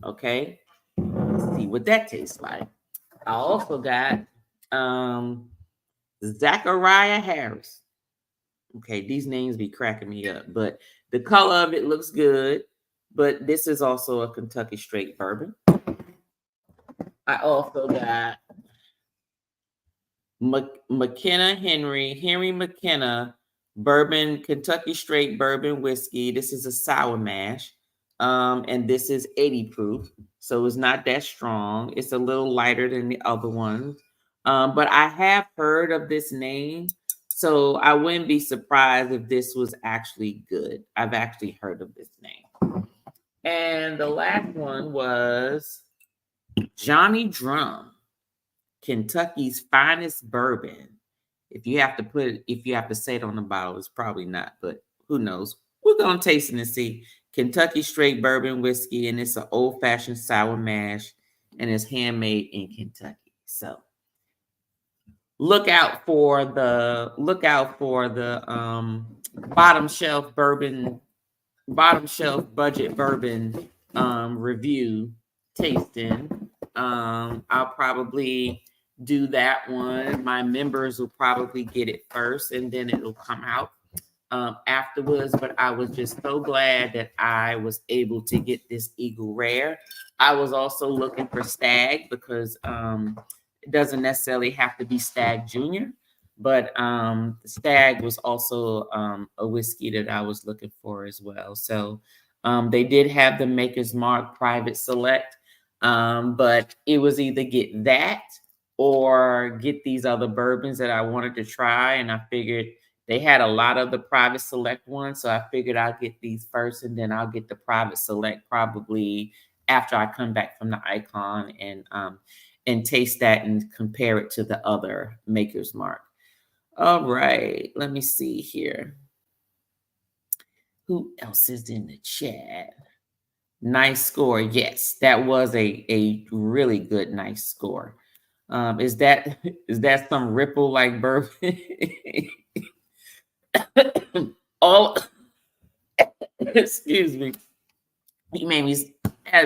S4: Okay. Let's see what that tastes like. I also got Zachariah Harris. Okay, these names be cracking me up, but the color of it looks good. But this is also a Kentucky straight bourbon. I also got Henry McKenna bourbon, Kentucky straight bourbon whiskey. This is a sour mash. And this is 80 proof, so it's not that strong. It's a little lighter than the other ones. But I have heard of this name, so I wouldn't be surprised if this was actually good. I've actually heard of this name. And the last one was Johnny Drum, Kentucky's finest bourbon. If you have to say it on the bottle, it's probably not, but who knows? We're gonna taste it and see. Kentucky straight bourbon whiskey, and it's an old-fashioned sour mash, and it's handmade in Kentucky. So look out for the bottom shelf budget bourbon review tasting. I'll probably do that one. My members will probably get it first, and then it'll come out afterwards. But I was just so glad that I was able to get this Eagle Rare. I was also looking for Stag because it doesn't necessarily have to be Stag Junior, but Stag was also a whiskey that I was looking for as well. So they did have the Maker's Mark Private Select, but it was either get that or get these other bourbons that I wanted to try. And I figured they had a lot of the Private Select ones, so I figured I'll get these first, and then I'll get the Private Select probably after I come back from the Icon and taste that and compare it to the other Maker's Mark. All right, let me see here. Who else is in the chat? Nice score. Yes, that was a really good nice score. Is that some Ripple like bourbon? All excuse me. You made me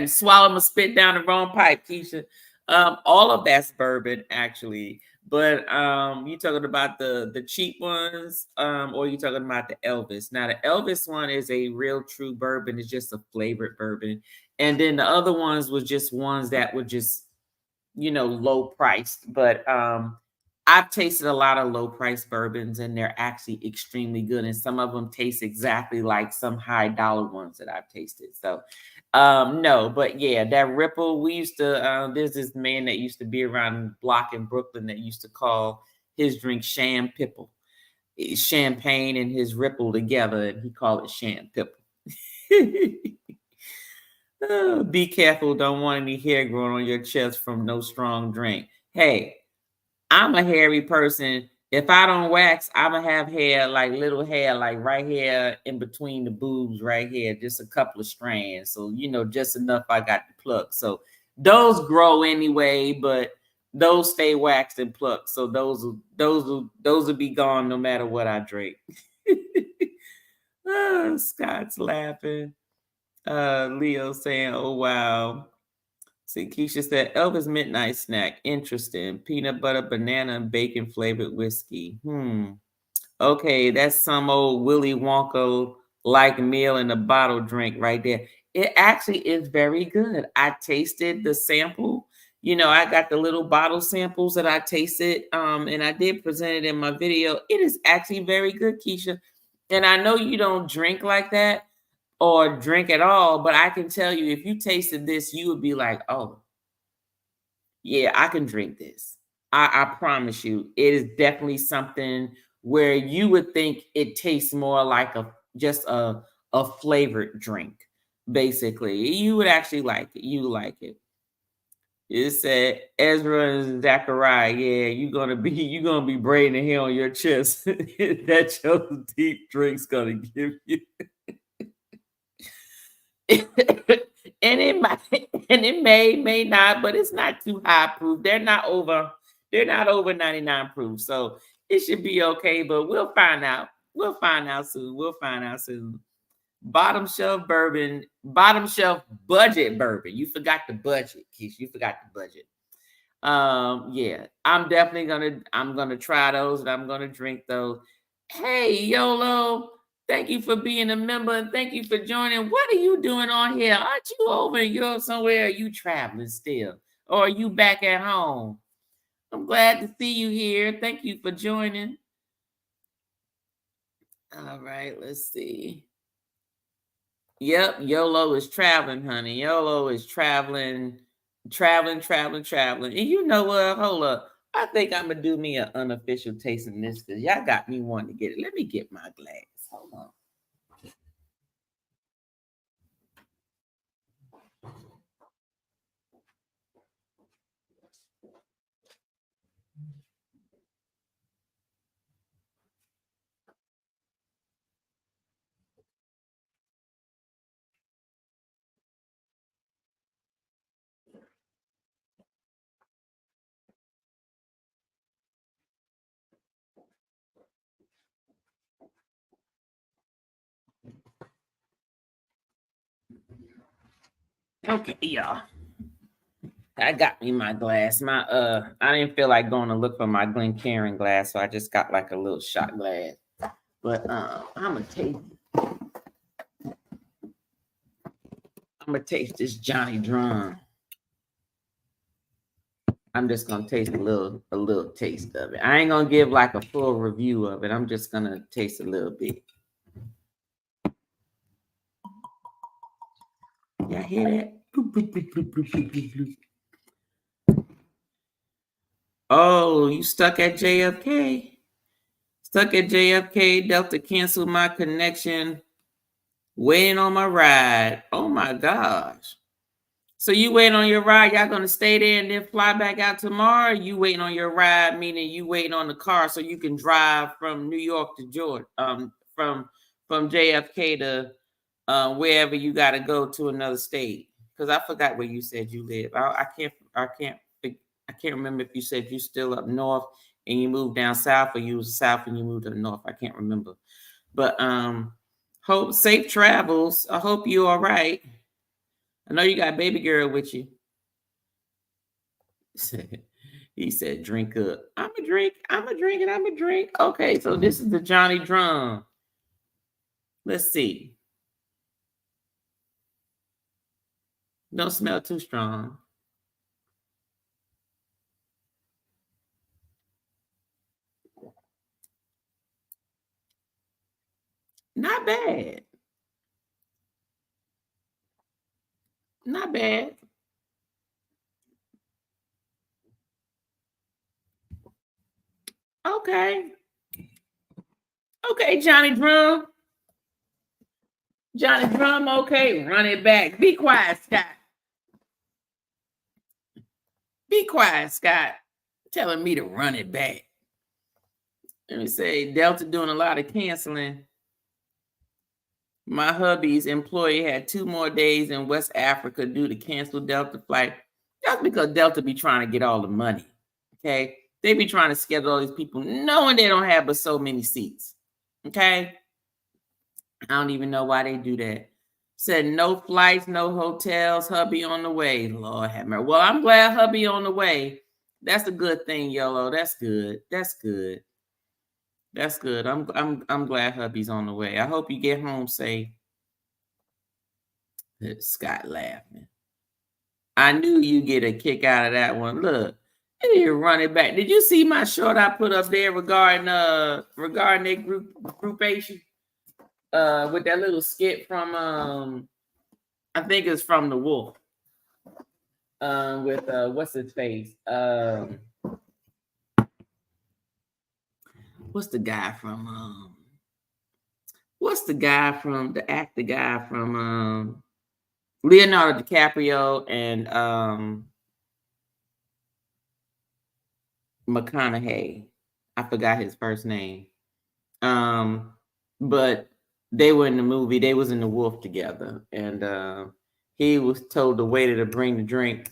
S4: swallow my spit down the wrong pipe, Keisha. All of that's bourbon actually, but you talking about the cheap ones, or you talking about the Elvis? Now the Elvis one is a real true bourbon. It's just a flavored bourbon, and then the other ones was just ones that were just low priced. But I've tasted a lot of low price bourbons, and they're actually extremely good, and some of them taste exactly like some high dollar ones that I've tasted. So no, but yeah, that Ripple, we used to there's this man that used to be around the block in Brooklyn that used to call his drink Sham Pipple. It's champagne and his Ripple together, and he called it Sham Pipple. Oh, be careful, don't want any hair growing on your chest from no strong drink. Hey, I'm a hairy person. If I don't wax, I'm gonna have hair, like little hair, like right here in between the boobs, right here, just a couple of strands. So, just enough I got to pluck. So those grow anyway, but those stay waxed and plucked. So those will be gone no matter what I drink. Oh, Scott's laughing. Leo saying, "Oh wow." See, Keisha said, Elvis Midnight Snack. Interesting. Peanut butter, banana, and bacon flavored whiskey. Okay, that's some old Willy Wonka like meal in a bottle drink right there. It actually is very good. I tasted the sample. I got the little bottle samples that I tasted, and I did present it in my video. It is actually very good, Keisha. And I know you don't drink like that or drink at all, but I can tell you, if you tasted this, you would be like, oh, yeah, I can drink this. I promise you, it is definitely something where you would think it tastes more like just a flavored drink. Basically, you would actually like it. You like it. It said Ezra and Zachariah. Yeah, you're gonna be braiding the hair on your chest. That your deep drink's gonna give you. And And it may not, but it's not too high proof. They're not over 99 proof. So it should be okay, but we'll find out. We'll find out soon. Bottom shelf bourbon, bottom shelf budget bourbon. You forgot the budget, Keisha. You forgot the budget. Yeah, I'm gonna try those and I'm gonna drink those. Hey, YOLO, thank you for being a member and thank you for joining. What are you doing on here? Aren't you over in Europe somewhere? Are you traveling still? Or are you back at home? I'm glad to see you here. Thank you for joining. All right, let's see. Yep, YOLO is traveling, honey. YOLO is traveling. And you know what? Hold up. I think I'm gonna do me an unofficial tasting this because y'all got me wanting to get it. Let me get my glass. Hold on. Okay, y'all. I got me my glass. I didn't feel like going to look for my Glencairn glass, so I just got like a little shot glass. But I'm gonna taste this Johnny Drum. I'm just gonna taste a little taste of it. I ain't gonna give like a full review of it. I'm just gonna taste a little bit. Y'all hear that? Oh, you stuck at JFK? Stuck at JFK. Delta canceled my connection. Waiting on my ride. Oh my gosh. So you waiting on your ride? Y'all gonna stay there and then fly back out tomorrow? You waiting on your ride, meaning you waiting on the car so you can drive from New York to Georgia, from JFK to wherever you got to go to another state. Because I forgot where you said you live. I can't remember if you said you still up north and you moved down south, or you was south and you moved up north. I can't remember. But hope safe travels. I hope you're all right. I know you got baby girl with you. He said, drink up. I'm a drink. Okay, so this is the Johnny Drum. Let's see. Don't smell too strong. Not bad. Not bad. Okay. Okay, Johnny Drum. Johnny Drum, okay. Run it back. Be quiet, Scott. Be quiet, Scott. Telling me to run it back. Let me say, Delta doing a lot of canceling. My hubby's employee had 2 more days in West Africa due to canceled Delta flight. That's because Delta be trying to get all the money. Okay. They be trying to schedule all these people knowing they don't have but so many seats. Okay. I don't even know why they do that. Said no flights, no hotels, hubby on the way. Lord have mercy. Well, I'm glad hubby on the way. That's a good thing, YOLO. That's good. That's good. That's good. I'm glad hubby's on the way. I hope you get home safe. Scott laughing. I knew you get a kick out of that one. Look, you run it back. Did you see my short I put up there regarding their groupation? With that little skit from I think it's from The Wolf. With what's his face? What's the guy from the actor guy from Leonardo DiCaprio and McConaughey. I forgot his first name. But they were in the movie. They was in The Wolf together, and he was told the waiter to bring the drinks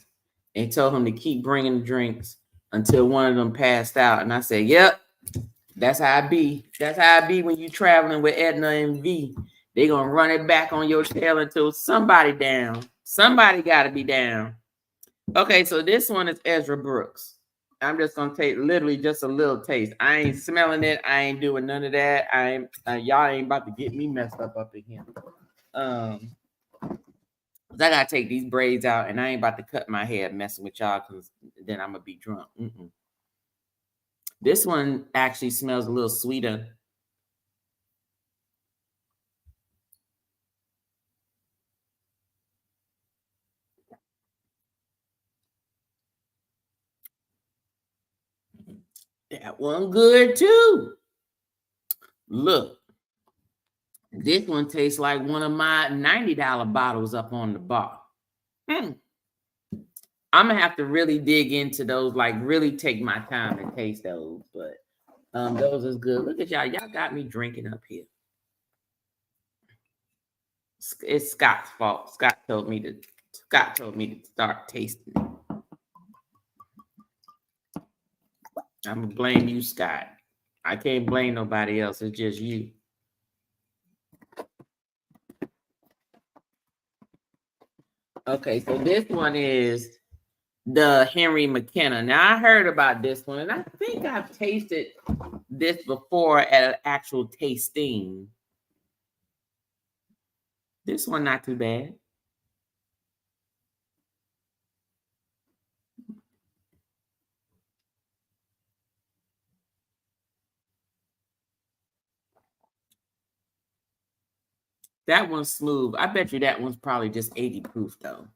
S4: and told him to keep bringing the drinks until one of them passed out. And I said, yep, that's how I be. That's how I be when you traveling with Edna and V. They gonna run it back on your tail until somebody down. Somebody gotta be down. Okay, so this one is Ezra Brooks. I'm just gonna take literally just a little taste. I ain't smelling it. I ain't doing none of that. I ain't y'all ain't about to get me messed up in here. I gotta take these braids out, and I ain't about to cut my hair messing with y'all because then I'm gonna be drunk. This one actually smells a little sweeter. That one good too. Look, this one tastes like one of my $90 bottles up on the bar. I'm gonna have to really dig into those, like really take my time and taste those. But those is good. Look at y'all. Y'all got me drinking up here. It's Scott's fault. Scott told me to start tasting. I'm gonna blame you, Scott. I can't blame nobody else. It's just you. Okay, so this one is the Henry McKenna. Now I heard about this one, and I think I've tasted this before at an actual tasting. This one not too bad. That one's smooth. I bet you that one's probably just 80 proof though.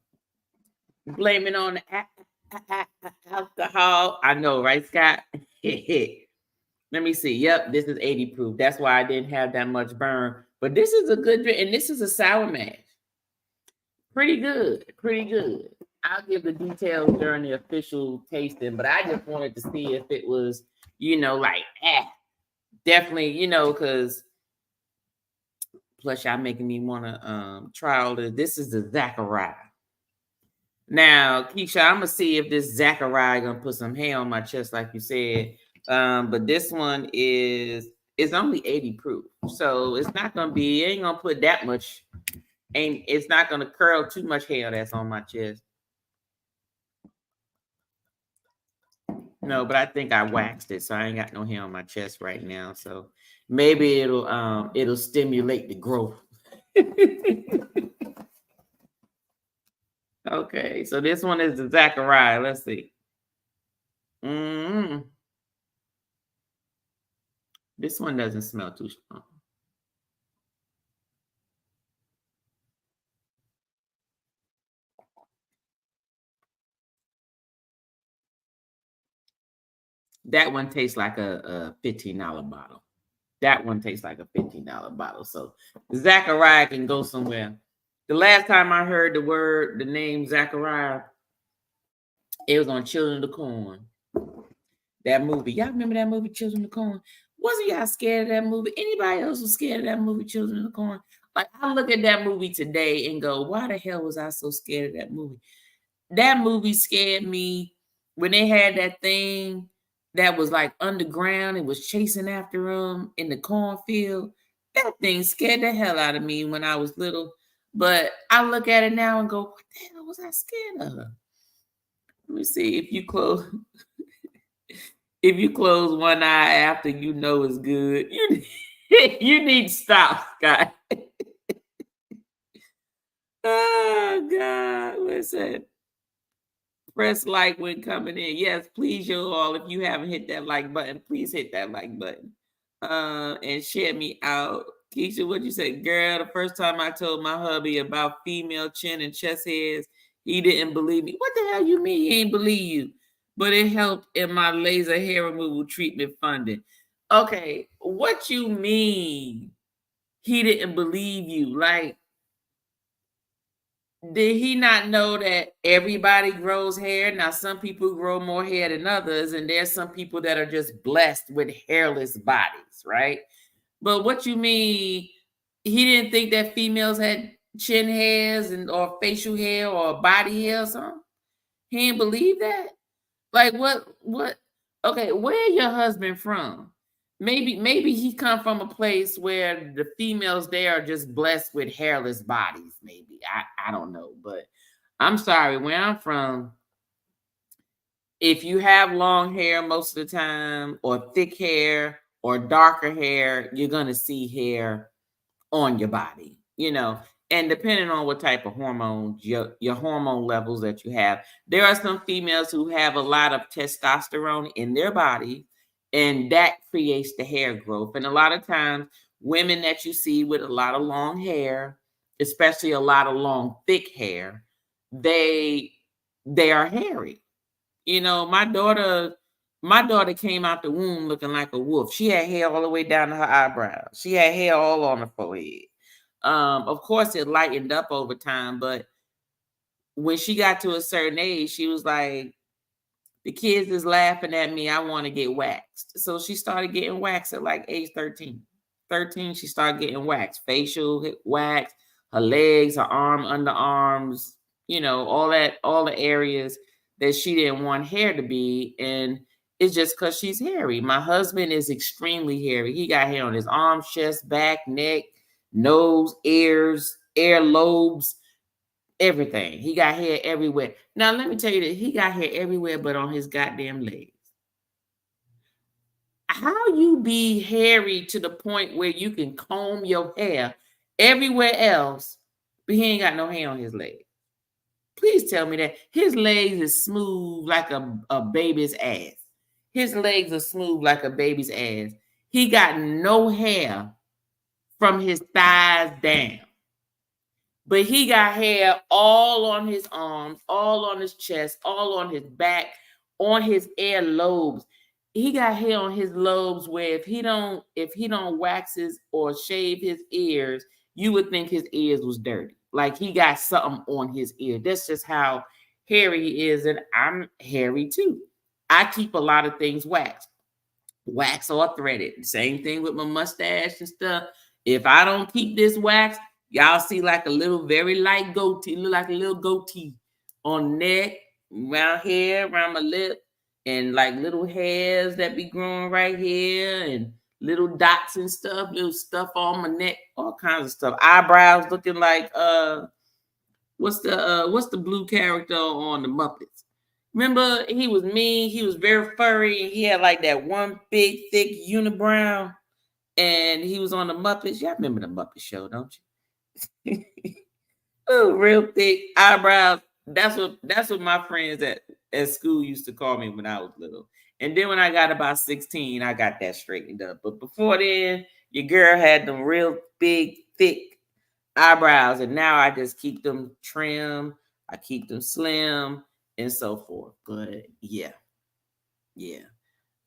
S4: Blame it on the alcohol. I know, right, Scott? Let me see. Yep, this is 80 proof. That's why I didn't have that much burn. But this is a good drink, and this is a sour mash. Pretty good. Pretty good. I'll give the details during the official tasting, but I just wanted to see if it was, like, definitely, because plus y'all making me want to try all this. This is the Zachariah. Now, Keisha, I'm gonna see if this Zachariah gonna put some hair on my chest, like you said. But this one is only 80 proof, so it's not gonna be. It ain't gonna put that much. It's not gonna curl too much hair that's on my chest. No, but I think I waxed it, so I ain't got no hair on my chest right now. So maybe it'll stimulate the growth. Okay, so this one is the Zachariah. Let's see. This one doesn't smell too strong. That one tastes like a $15 bottle. That one tastes like a $15 bottle. So Zachariah can go somewhere. The last time I heard the name Zachariah, it was on Children of the Corn. That movie. Y'all remember that movie, Children of the Corn? Wasn't y'all scared of that movie? Anybody else was scared of that movie, Children of the Corn? Like, I look at that movie today and go, why the hell was I so scared of that movie? That movie scared me when they had that thing that was like underground. It was chasing after them in the cornfield. That thing scared the hell out of me when I was little. But I look at it now and go, what the hell was I scared of? Let me see. If you close one eye after you know it's good, you need to stop, Scott. Oh God, what's that? Press like when coming in. Yes, please, you all. If you haven't hit that like button, please hit that like button. And share me out. Keisha, what'd you say? Girl, the first time I told my hubby about female chin and chest hairs, he didn't believe me. What the hell you mean he ain't believe you? But it helped in my laser hair removal treatment funding. Okay, what you mean he didn't believe you? Like, did he not know that everybody grows hair? Now, some people grow more hair than others, and there's some people that are just blessed with hairless bodies, right? But what you mean, he didn't think that females had chin hairs and or facial hair or body hair or something? He didn't believe that. Like what? Okay, where your husband from? Maybe he come from a place where the females there are just blessed with hairless bodies. Maybe I don't know, but I'm sorry. Where I'm from, if you have long hair most of the time, or thick hair, or darker hair, you're gonna see hair on your body, and depending on what type of hormones, your hormone levels that you have. There are some females who have a lot of testosterone in their body, and that creates the hair growth. And a lot of times, women that you see with a lot of long hair, especially a lot of long thick hair, they they are hairy. My daughter came out the womb looking like a wolf. She had hair all the way down to her eyebrows. She had hair all on her forehead. Of course, it lightened up over time, but when she got to a certain age, she was like, the kids is laughing at me. I want to get waxed. So she started getting waxed at like age 13. 13, she started getting waxed, facial wax, her legs, her underarms, all the areas that she didn't want hair to be. And it's just because she's hairy. My husband is extremely hairy. He got hair on his arms, chest, back, neck, nose, ears, earlobes, everything. He got hair everywhere. Now, let me tell you that he got hair everywhere but on his goddamn legs. How you be hairy to the point where you can comb your hair everywhere else, but he ain't got no hair on his legs? Please tell me that. His legs is smooth like a baby's ass. His legs are smooth like a baby's ass. He got no hair from his thighs down. But he got hair all on his arms, all on his chest, all on his back, on his ear lobes. He got hair on his lobes where if he don't wax his or shave his ears, you would think his ears was dirty. Like he got something on his ear. That's just how hairy he is, and I'm hairy too. I keep a lot of things waxed, wax or threaded. Same thing with my mustache and stuff. If I don't keep this wax, y'all see like a little very light goatee, look like a little goatee on neck, around here, around my lip, and like little hairs that be growing right here, and little dots and stuff, little stuff on my neck, all kinds of stuff. Eyebrows looking like what's the blue character on the Muppets? Remember, he was mean, he was very furry, and he had like that one big, thick unibrow, and he was on the Muppets. Y'all remember the Muppet Show, don't you? Oh, real thick eyebrows. That's what my friends at school used to call me when I was little. And then when I got about 16, I got that straightened up. But before then, your girl had them real big, thick eyebrows, and now I just keep them trim, I keep them slim, and so forth. But yeah.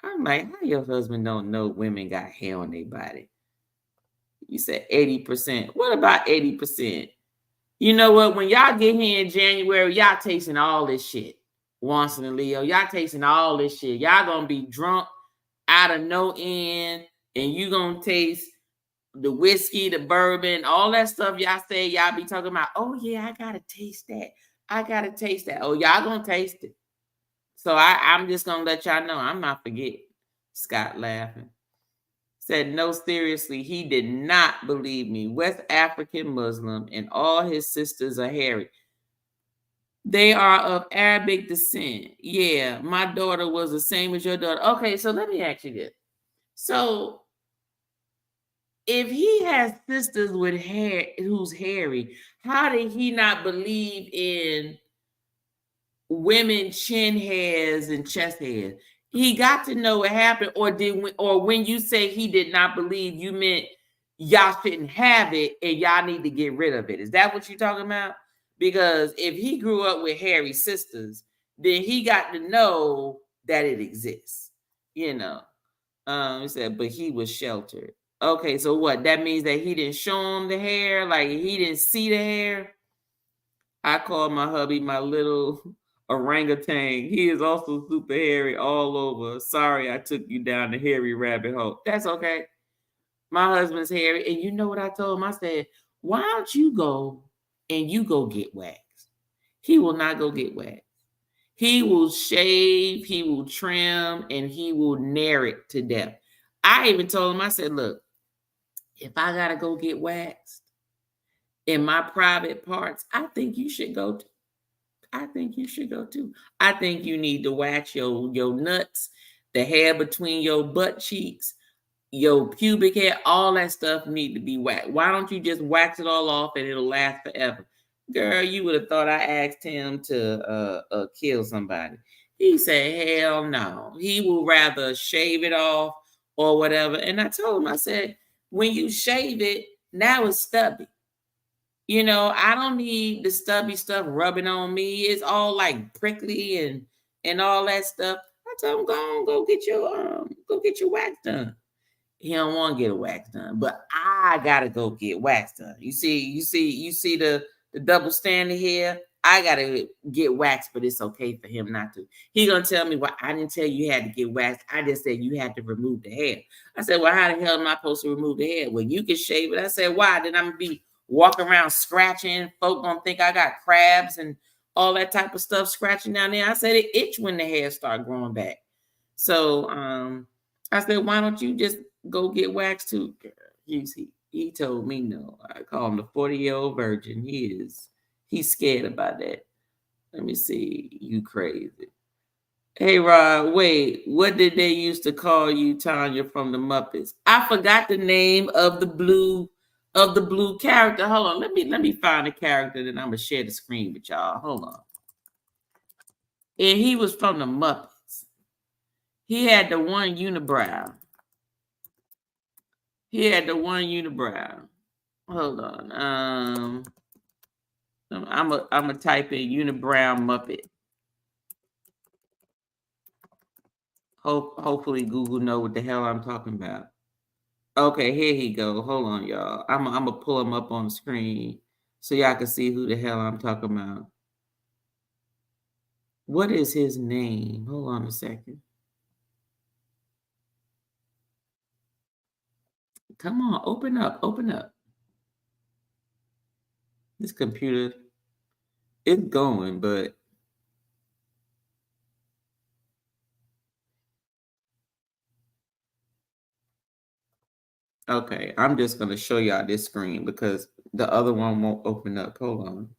S4: I'm like, how your husband don't know women got hair on their body? You said 80%. What about 80%? You know what? When y'all get here in January, y'all tasting all this shit. Once in a Leo, y'all tasting all this shit. Y'all gonna be drunk out of no end, and you gonna taste the whiskey, the bourbon, all that stuff y'all say y'all be talking about. Oh yeah, I gotta taste that. I gotta taste that. Oh, y'all gonna taste it. So I'm just gonna let y'all know I'm not forgetting. Scott laughing. Said, no, seriously, he did not believe me. West African Muslim, and all his sisters are hairy. They are of Arabic descent. Yeah, my daughter was the same as your daughter. Okay, so let me ask you this. So if he has sisters with hair who's hairy, how did he not believe in women chin hairs and chest hairs? He got to know what happened, or when you say he did not believe, you meant y'all shouldn't have it and y'all need to get rid of it. Is that what you're talking about? Because if he grew up with hairy sisters, then he got to know that it exists. He said, but he was sheltered. Okay, so what? That means that he didn't show him the hair, like he didn't see the hair. I call my hubby my little orangutan. He is also super hairy all over. Sorry, I took you down the hairy rabbit hole. That's okay. My husband's hairy. And you know what I told him? I said, why don't you go and you go get waxed. He will not go get waxed. He will shave, he will trim, and he will nair it to death. I even told him, I said, look, if I got to go get waxed in my private parts, I think you should go too. I think you should go too. I think you need to wax your nuts, the hair between your butt cheeks, your pubic hair, all that stuff need to be waxed. Why don't you just wax it all off and it'll last forever? Girl, you would have thought I asked him to kill somebody. He said, hell no. He will rather shave it off or whatever. And I told him, I said, when you shave it, now it's stubby. You know, I don't need the stubby stuff rubbing on me. It's all like prickly and all that stuff. I told him, go get your wax done. He don't want to get a wax done, but I gotta go get wax done. You see the double standard here. I gotta get waxed, but it's okay for him not to. He gonna tell me, well, I didn't tell you had to get waxed. I just said you had to remove the hair. I said, well, how the hell am I supposed to remove the hair? Well, you can shave it. I said, why? Then I'm gonna be walking around scratching. Folk gonna think I got crabs and all that type of stuff scratching down there. I said it itch when the hair start growing back. So I said, why don't you just go get waxed too? He told me no. I call him the 40-year-old virgin. He's scared about that. Let me see. You crazy. Hey Rod, wait, what did they used to call you, Tanya, from the Muppets? I forgot the name of the blue character. Hold on. Let me find the character, then I'm gonna share the screen with y'all. Hold on. And he was from the Muppets. He had the one unibrow. Hold on. I'm a type in unibrow Muppet. Hopefully Google know what the hell I'm talking about. Okay, here he go. Hold on, y'all. I'm gonna pull him up on the screen so y'all can see who the hell I'm talking about. What is his name? Hold on a second. Come on, open up. This computer is going, but okay, I'm just going to show y'all this screen because the other one won't open up. Hold on.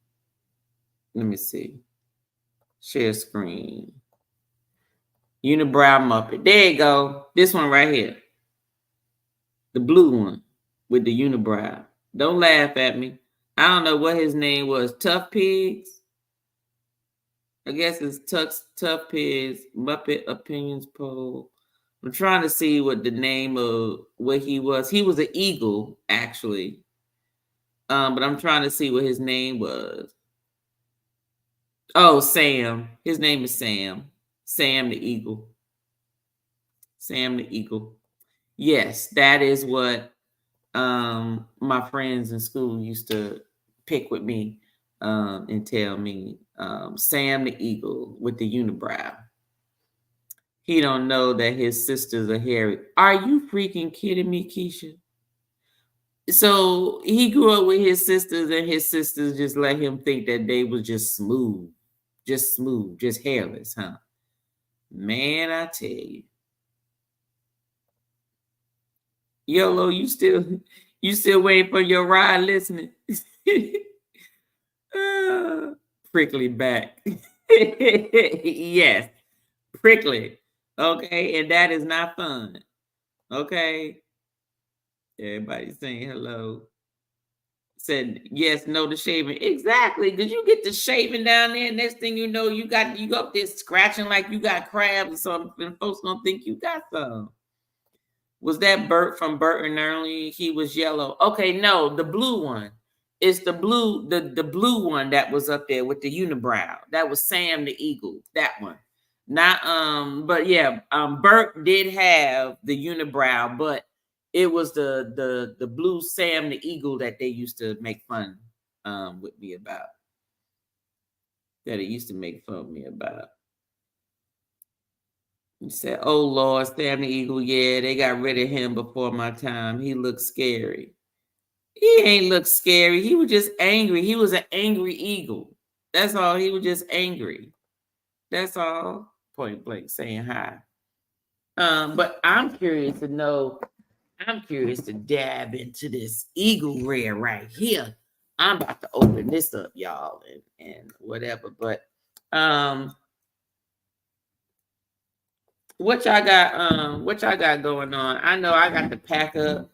S4: Let me see. Share screen. Unibrow Muppet. There you go. This one right here. The blue one with the unibrow. Don't laugh at me. I don't know what his name was. Tough Pigs. I guess it's Tough Pigs. Muppet Opinions Poll. I'm trying to see what the name of what he was. He was an eagle, actually. But I'm trying to see what his name was. Oh, Sam. His name is Sam. Sam the Eagle. Yes, that is what my friends in school used to pick with me and tell me. Sam the Eagle with the unibrow. He don't know that his sisters are hairy. Are you freaking kidding me, Keisha? So he grew up with his sisters, and his sisters just let him think that they was just smooth, just hairless, huh? Man, I tell you. YOLO, you still waiting for your ride listening? Prickly back. Yes, prickly. Okay, and that is not fun. Okay. Everybody saying hello. Said yes, no to shaving. Exactly, because you get the shaving down there, next thing you know, you up there scratching like you got crabs or something, and folks gonna think you got some. Was that Bert from Bert and Ernie? He was yellow. Okay, no, the blue one. It's the blue one that was up there with the unibrow. That was Sam the Eagle. That one. Not but yeah, Bert did have the unibrow, but it was the blue Sam the Eagle that they used to make fun with me about. That it used to make fun of me about. He said, oh Lord, Sam the Eagle, yeah, they got rid of him before my time. He looked scary. He ain't look scary. He was just angry. He was an angry eagle. That's all. He was just angry. That's all. Point blank saying hi. But I'm curious to know. I'm curious to dab into this eagle rare right here. I'm about to open this up, y'all, and whatever. But what y'all got? What y'all got going on? I know I got the pack up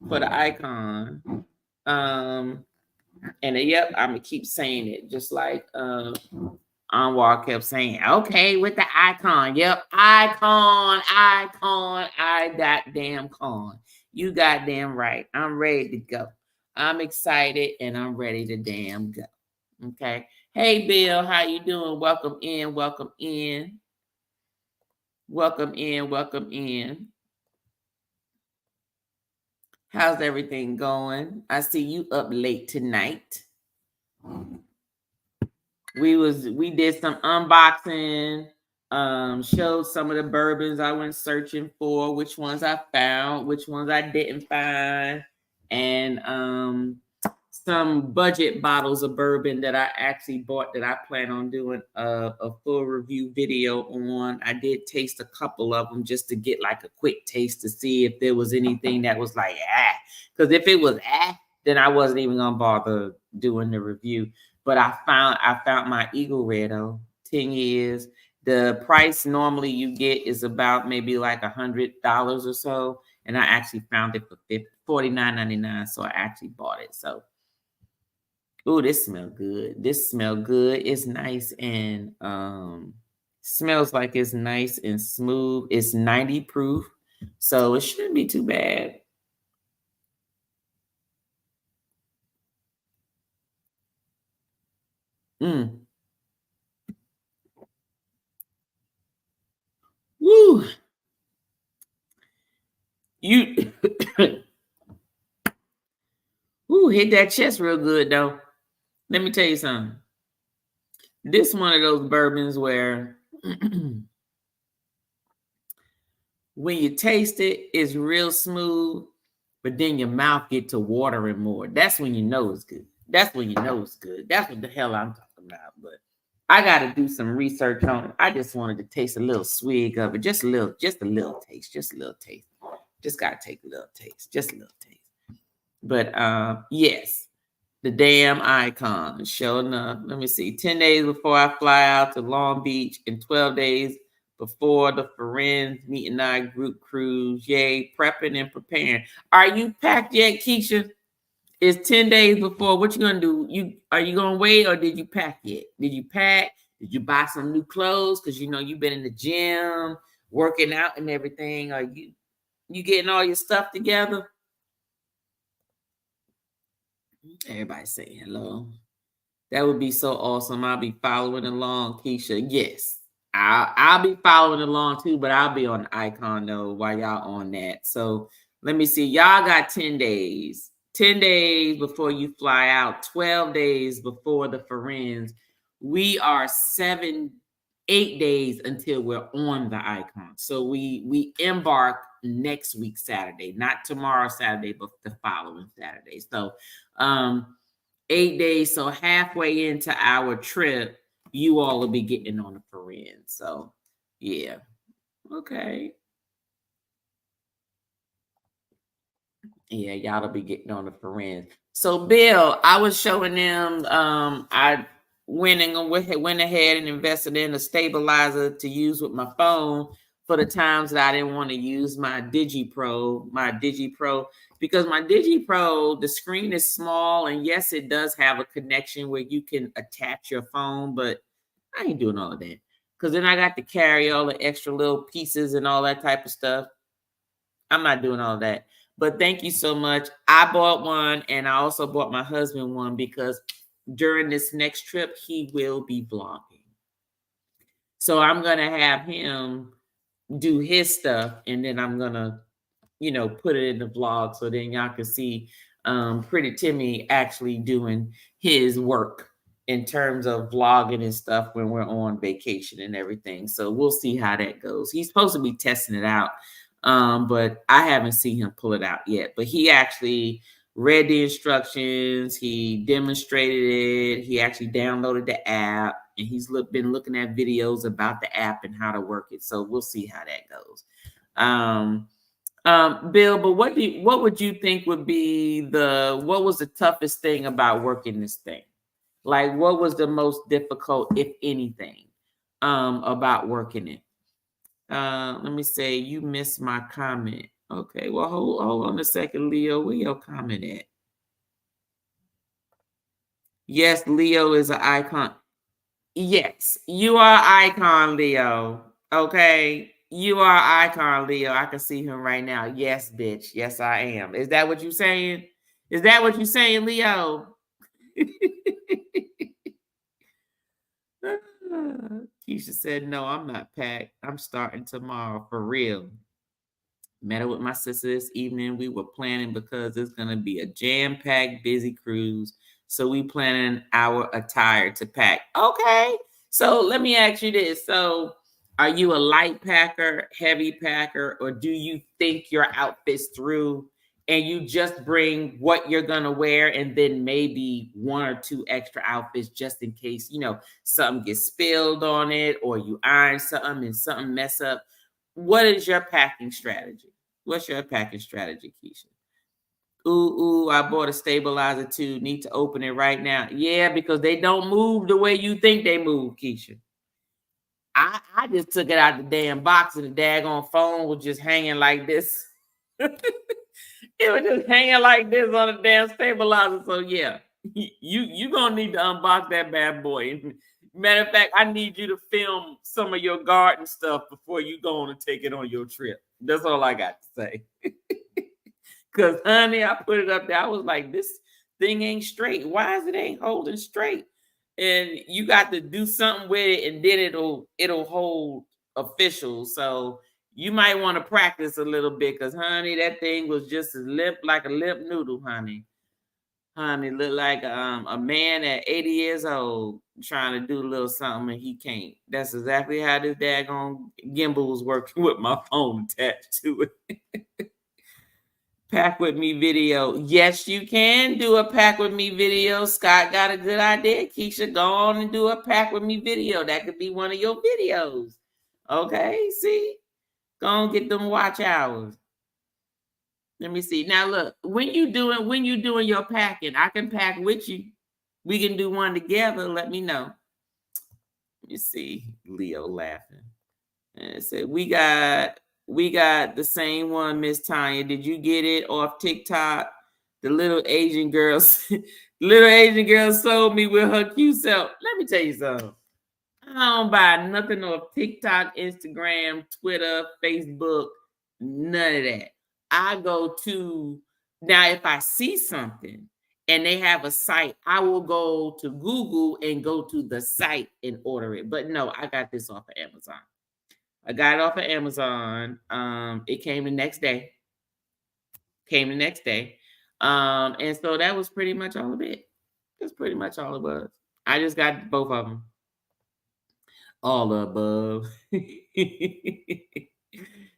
S4: for the icon. And yep, I'm gonna keep saying it, just like Anwar kept saying, okay, with the icon. Yep, icon, I goddamn con. You goddamn right. I'm ready to go. I'm excited and I'm ready to damn go. Okay. Hey Bill, how you doing? Welcome in, welcome in. Welcome in, welcome in. How's everything going? I see you up late tonight. We did some unboxing, showed some of the bourbons I went searching for, which ones I found, which ones I didn't find, and some budget bottles of bourbon that I actually bought that I plan on doing a full review video on. I did taste a couple of them just to get like a quick taste to see if there was anything that was like because if it was then I wasn't even gonna bother doing the review. But I found my Eagle Rare though, 10 years. The price normally you get is about maybe like $100 or so, and I actually found it for $49.99. So I actually bought it. So, oh, this smells good. This smells good. It's nice and smells like it's nice and smooth. It's 90 proof, so it shouldn't be too bad. Woo. You Ooh, hit that chest real good though. Let me tell you something. This one of those bourbons where when you taste it, it's real smooth, but then your mouth get to watering more. That's when you know it's good. That's when you know it's good. That's what the hell I'm talking about. But I got to do some research on it. I just wanted to taste a little swig of it, just a little taste, just a little taste. Just got to take a little taste, just a little taste. But yes, the damn icon, sure enough. Let me see. 10 days before I fly out to Long Beach and 12 days before the Friends Meeting Our Group Cruise. Yay, prepping and preparing. Are you packed yet, Keisha? It's 10 days before. What you gonna do? Are you gonna wait or did you pack yet? Did you pack? Did you buy some new clothes? Because you know you've been in the gym, working out and everything. Are you getting all your stuff together? Everybody say hello. That would be so awesome. I'll be following along, Keisha. Yes, I'll be following along too, but I'll be on the icon though while y'all on that. So let me see. Y'all got 10 days. 10 days before you fly out, 12 days before the Friends. We are 8 days until we're on the icon. So we embark next week Saturday, not tomorrow Saturday, but the following Saturday. So 8 days, so halfway into our trip, you all will be getting on the Friends. So yeah, okay. Yeah, y'all will be getting on the Friends. So Bill, I was showing them. I went ahead and invested in a stabilizer to use with my phone for the times that I didn't want to use my DigiPro, because my DigiPro, the screen is small, and yes, it does have a connection where you can attach your phone, but I ain't doing all of that because then I got to carry all the extra little pieces and all that type of stuff. I'm not doing all that. But thank you so much. I bought one, and I also bought my husband one because during this next trip, he will be vlogging. So I'm going to have him do his stuff, and then I'm going to, put it in the vlog so then y'all can see Pretty Timmy actually doing his work in terms of vlogging and stuff when we're on vacation and everything. So we'll see how that goes. He's supposed to be testing it out. But I haven't seen him pull it out yet. But he actually read the instructions, he demonstrated it, he actually downloaded the app, and he's been looking at videos about the app and how to work it. So we'll see how that goes. Bill, but what would you think would be what was the toughest thing about working this thing? Like, what was the most difficult, if anything, about working it? Let me say, you missed my comment. Okay, well, hold on a second, Leo. Where your comment at? Yes, Leo is an icon. Yes, you are icon, Leo. Okay, you are icon, Leo. I can see him right now. Yes, bitch. Yes, I am. Is that what you're saying? Is that what you're saying, Leo? Keisha said, no, I'm not packed. I'm starting tomorrow for real. Met up with my sister this evening. We were planning because it's going to be a jam-packed, busy cruise. So we planning our attire to pack. Okay. So let me ask you this. So are you a light packer, heavy packer, or do you think your outfits through and you just bring what you're going to wear and then maybe one or two extra outfits just in case, something gets spilled on it or you iron something and something mess up? What is your packing strategy? What's your packing strategy, Keisha? Ooh, I bought a stabilizer too. Need to open it right now. Yeah, because they don't move the way you think they move, Keisha. I just took it out the damn box and the daggone phone was just hanging like this. It was just hanging like this on the damn stabilizer. So yeah, you gonna need to unbox that bad boy. Matter of fact, I need you to film some of your garden stuff before you go on and take it on your trip. That's all I got to say. Cause honey, I put it up there. I was like, this thing ain't straight. Why is it ain't holding straight? And you got to do something with it, and then it'll hold official. So you might want to practice a little bit, because honey, that thing was just as limp like a limp noodle, honey. Honey, look like a man at 80 years old trying to do a little something and he can't. That's exactly how this daggone gimbal was working with my phone attached to it. Pack with me video. Yes, you can do a pack with me video. Scott got a good idea. Keisha, go on and do a pack with me video. That could be one of your videos. Okay, see? Go on, get them watch hours. Let me see. Now look, when you doing your packing, I can pack with you. We can do one together. Let me know. Let me see. Leo laughing. And it said, we got the same one, Miss Tanya. Did you get it off TikTok? The little Asian girl, sold me with her cute self. Let me tell you something. I don't buy nothing off TikTok, Instagram, Twitter, Facebook, none of that. I go to, now if I see something and they have a site, I will go to Google and go to the site and order it. But no, I got this off of Amazon. It came the next day. And so that was pretty much all of it. That's pretty much all it was. I just got both of them. All above.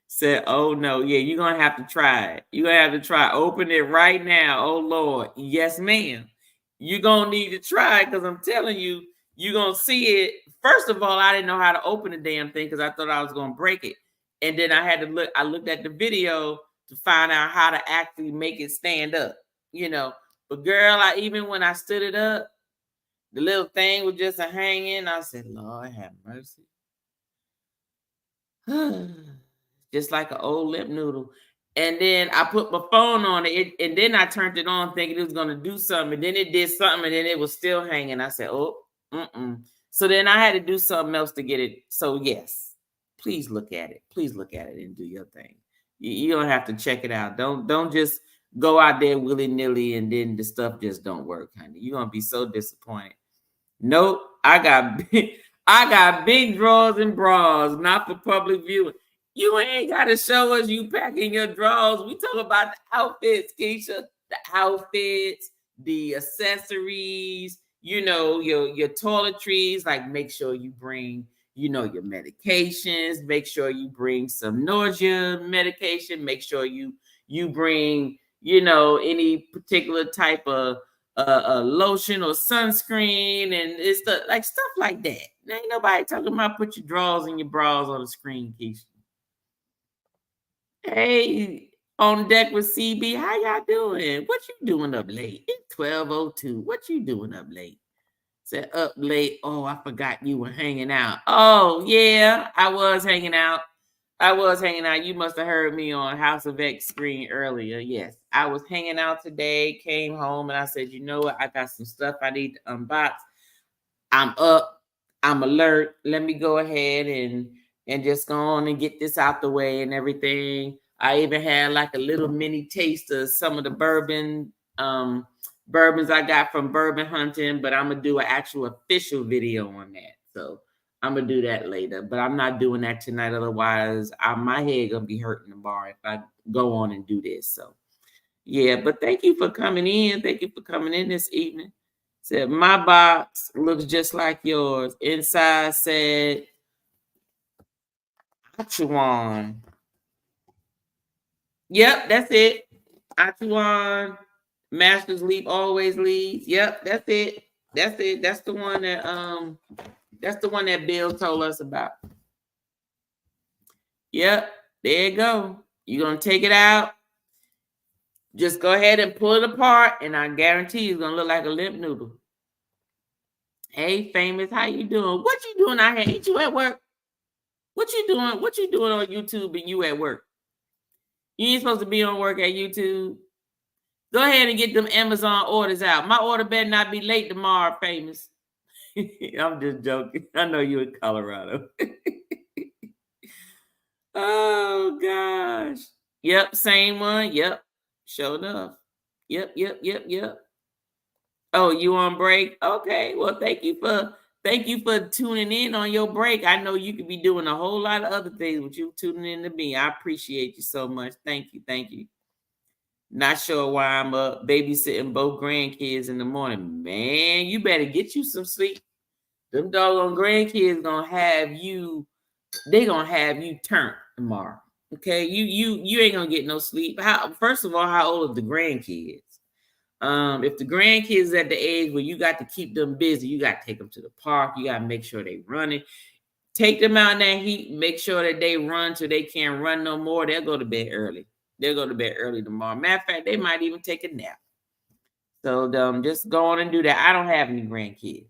S4: Said, oh no, yeah, you're gonna have to try it. You're gonna have to try. Open it right now. Oh Lord. Yes, ma'am. You're gonna need to try it, because I'm telling you, you're gonna see it. First of all, I didn't know how to open the damn thing because I thought I was gonna break it. And then I looked at the video to find out how to actually make it stand up, But girl, even when I stood it up, the little thing was just a hanging. I said, Lord have mercy. Just like an old limp noodle. And then I put my phone on it, and then I turned it on thinking it was going to do something. And then it did something, and then it was still hanging. I said, So then I had to do something else to get it. So yes, please look at it. Please look at it and do your thing. You don't have to check it out. Don't just go out there willy-nilly and then the stuff just don't work, honey. You're going to be so disappointed. Nope, I got big drawers and bras, not for public viewing. You ain't got to show us you packing your drawers. We talk about the outfits, Keisha. The outfits, the accessories, your toiletries. Like, make sure you bring, your medications. Make sure you bring some nausea medication. Make sure you bring, any particular type of lotion or sunscreen, and it's like stuff like that. Ain't nobody talking about put your drawers and your bras on the screen, Keisha. Hey, on deck with CB, how y'all doing? What you doing up late? It's 12:02. What you doing up late? Said up late. Oh, I forgot you were hanging out. Oh, yeah, I was hanging out. You must have heard me on House of X screen earlier. Yes, I was hanging out today, came home, and I said, you know what? I got some stuff I need to unbox. I'm up. I'm alert. Let me go ahead and just go on and get this out the way and everything. I even had like a little mini taste of some of the bourbons I got from bourbon hunting, but I'm gonna do an actual official video on that. So I'm gonna do that later, but I'm not doing that tonight. Otherwise, my head gonna be hurting tomorrow if I go on and do this. So yeah, but thank you for coming in. Thank you for coming in this evening. Said my box looks just like yours. Inside said Achuan. Yep, that's it. Achuan. Masters leap always leads. Yep, that's it. That's it. That's the one that Bill told us about. Yep, there you go. You're gonna take it out. Just go ahead and pull it apart, and I guarantee it's gonna look like a limp noodle. Hey, famous, how you doing? What you doing out here? Ain't you at work? What you doing? What you doing on YouTube and you at work? You ain't supposed to be on work at YouTube. Go ahead and get them Amazon orders out. My order better not be late tomorrow, famous. I'm just joking. I know you in Colorado. Oh, gosh. Yep, same one. Yep, sure enough. Yep. Oh, you on break? Okay. Well, thank you for tuning in on your break. I know you could be doing a whole lot of other things, but you tuning in to me. I appreciate you so much. Thank you. Not sure why I'm up babysitting both grandkids in the morning. Man, you better get you some sleep. Them doggone grandkids gonna have you. They gonna have you turned tomorrow. Okay, you ain't gonna get no sleep. First of all, how old are the grandkids? If the grandkids at the age where you got to keep them busy, you got to take them to the park. You got to make sure they running. Take them out in that heat. Make sure that they run till they can't run no more. They'll go to bed early. They'll go to bed early tomorrow. Matter of fact, they might even take a nap. So just go on and do that. I don't have any grandkids.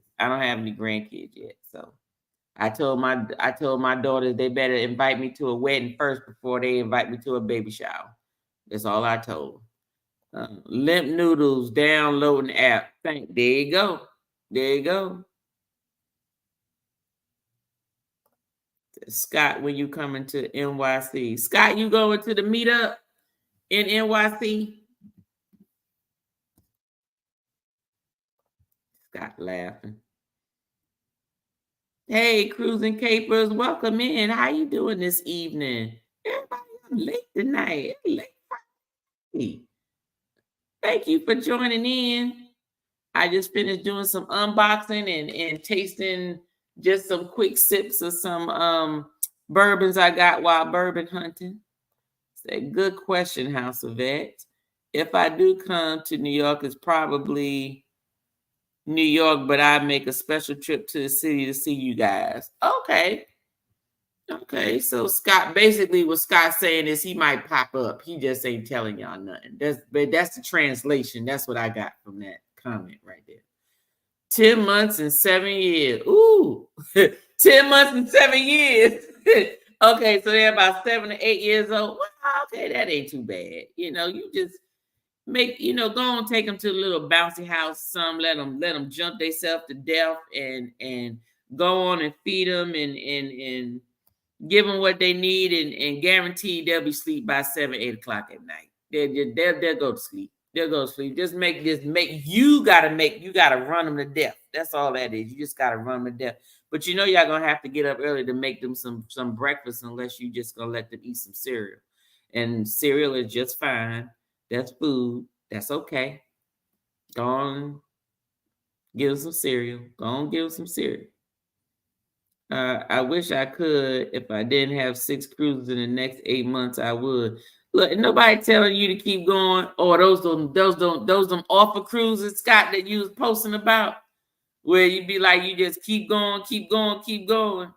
S4: Yet. So I told my daughters they better invite me to a wedding first before they invite me to a baby shower. That's all I told them. Limp Noodles downloading app. There you go. Scott, when you coming to NYC? Scott, you going to the meetup in NYC? Scott laughing. Hey, Cruising Capers, welcome in. How you doing this evening? Everybody, I'm late tonight. Late Friday. Thank you for joining in. I just finished doing some unboxing and tasting just some quick sips of some bourbons I got while bourbon hunting. It's a good question, House of Vet. If I do come to New York, it's probably New York, but I make a special trip to the city to see you guys. Okay, so Scott, basically what Scott's saying is he might pop up. He just ain't telling y'all nothing. That's the translation. That's what I got from that comment right there. 10 months and 7 years. Ooh, 10 months and 7 years. Okay, so they're about 7 to 8 years old. Well, okay, that ain't too bad. You just go on, take them to the little bouncy house. Let them jump themselves to death and go on and feed them and give them what they need and guarantee they'll be asleep by 7, 8 o'clock at night. They'll go to sleep. Just you gotta run them to death. That's all that is. You just gotta run them to death. But y'all gonna have to get up early to make them some breakfast unless you just gonna let them eat some cereal. And cereal is just fine. That's food. That's okay. Go on, give them some cereal. I wish I could. If I didn't have 6 cruises in the next 8 months, I would. Look, nobody telling you to keep going. Or those offer cruises, Scott, that you was posting about, where you be like, you just keep going, keep going, keep going.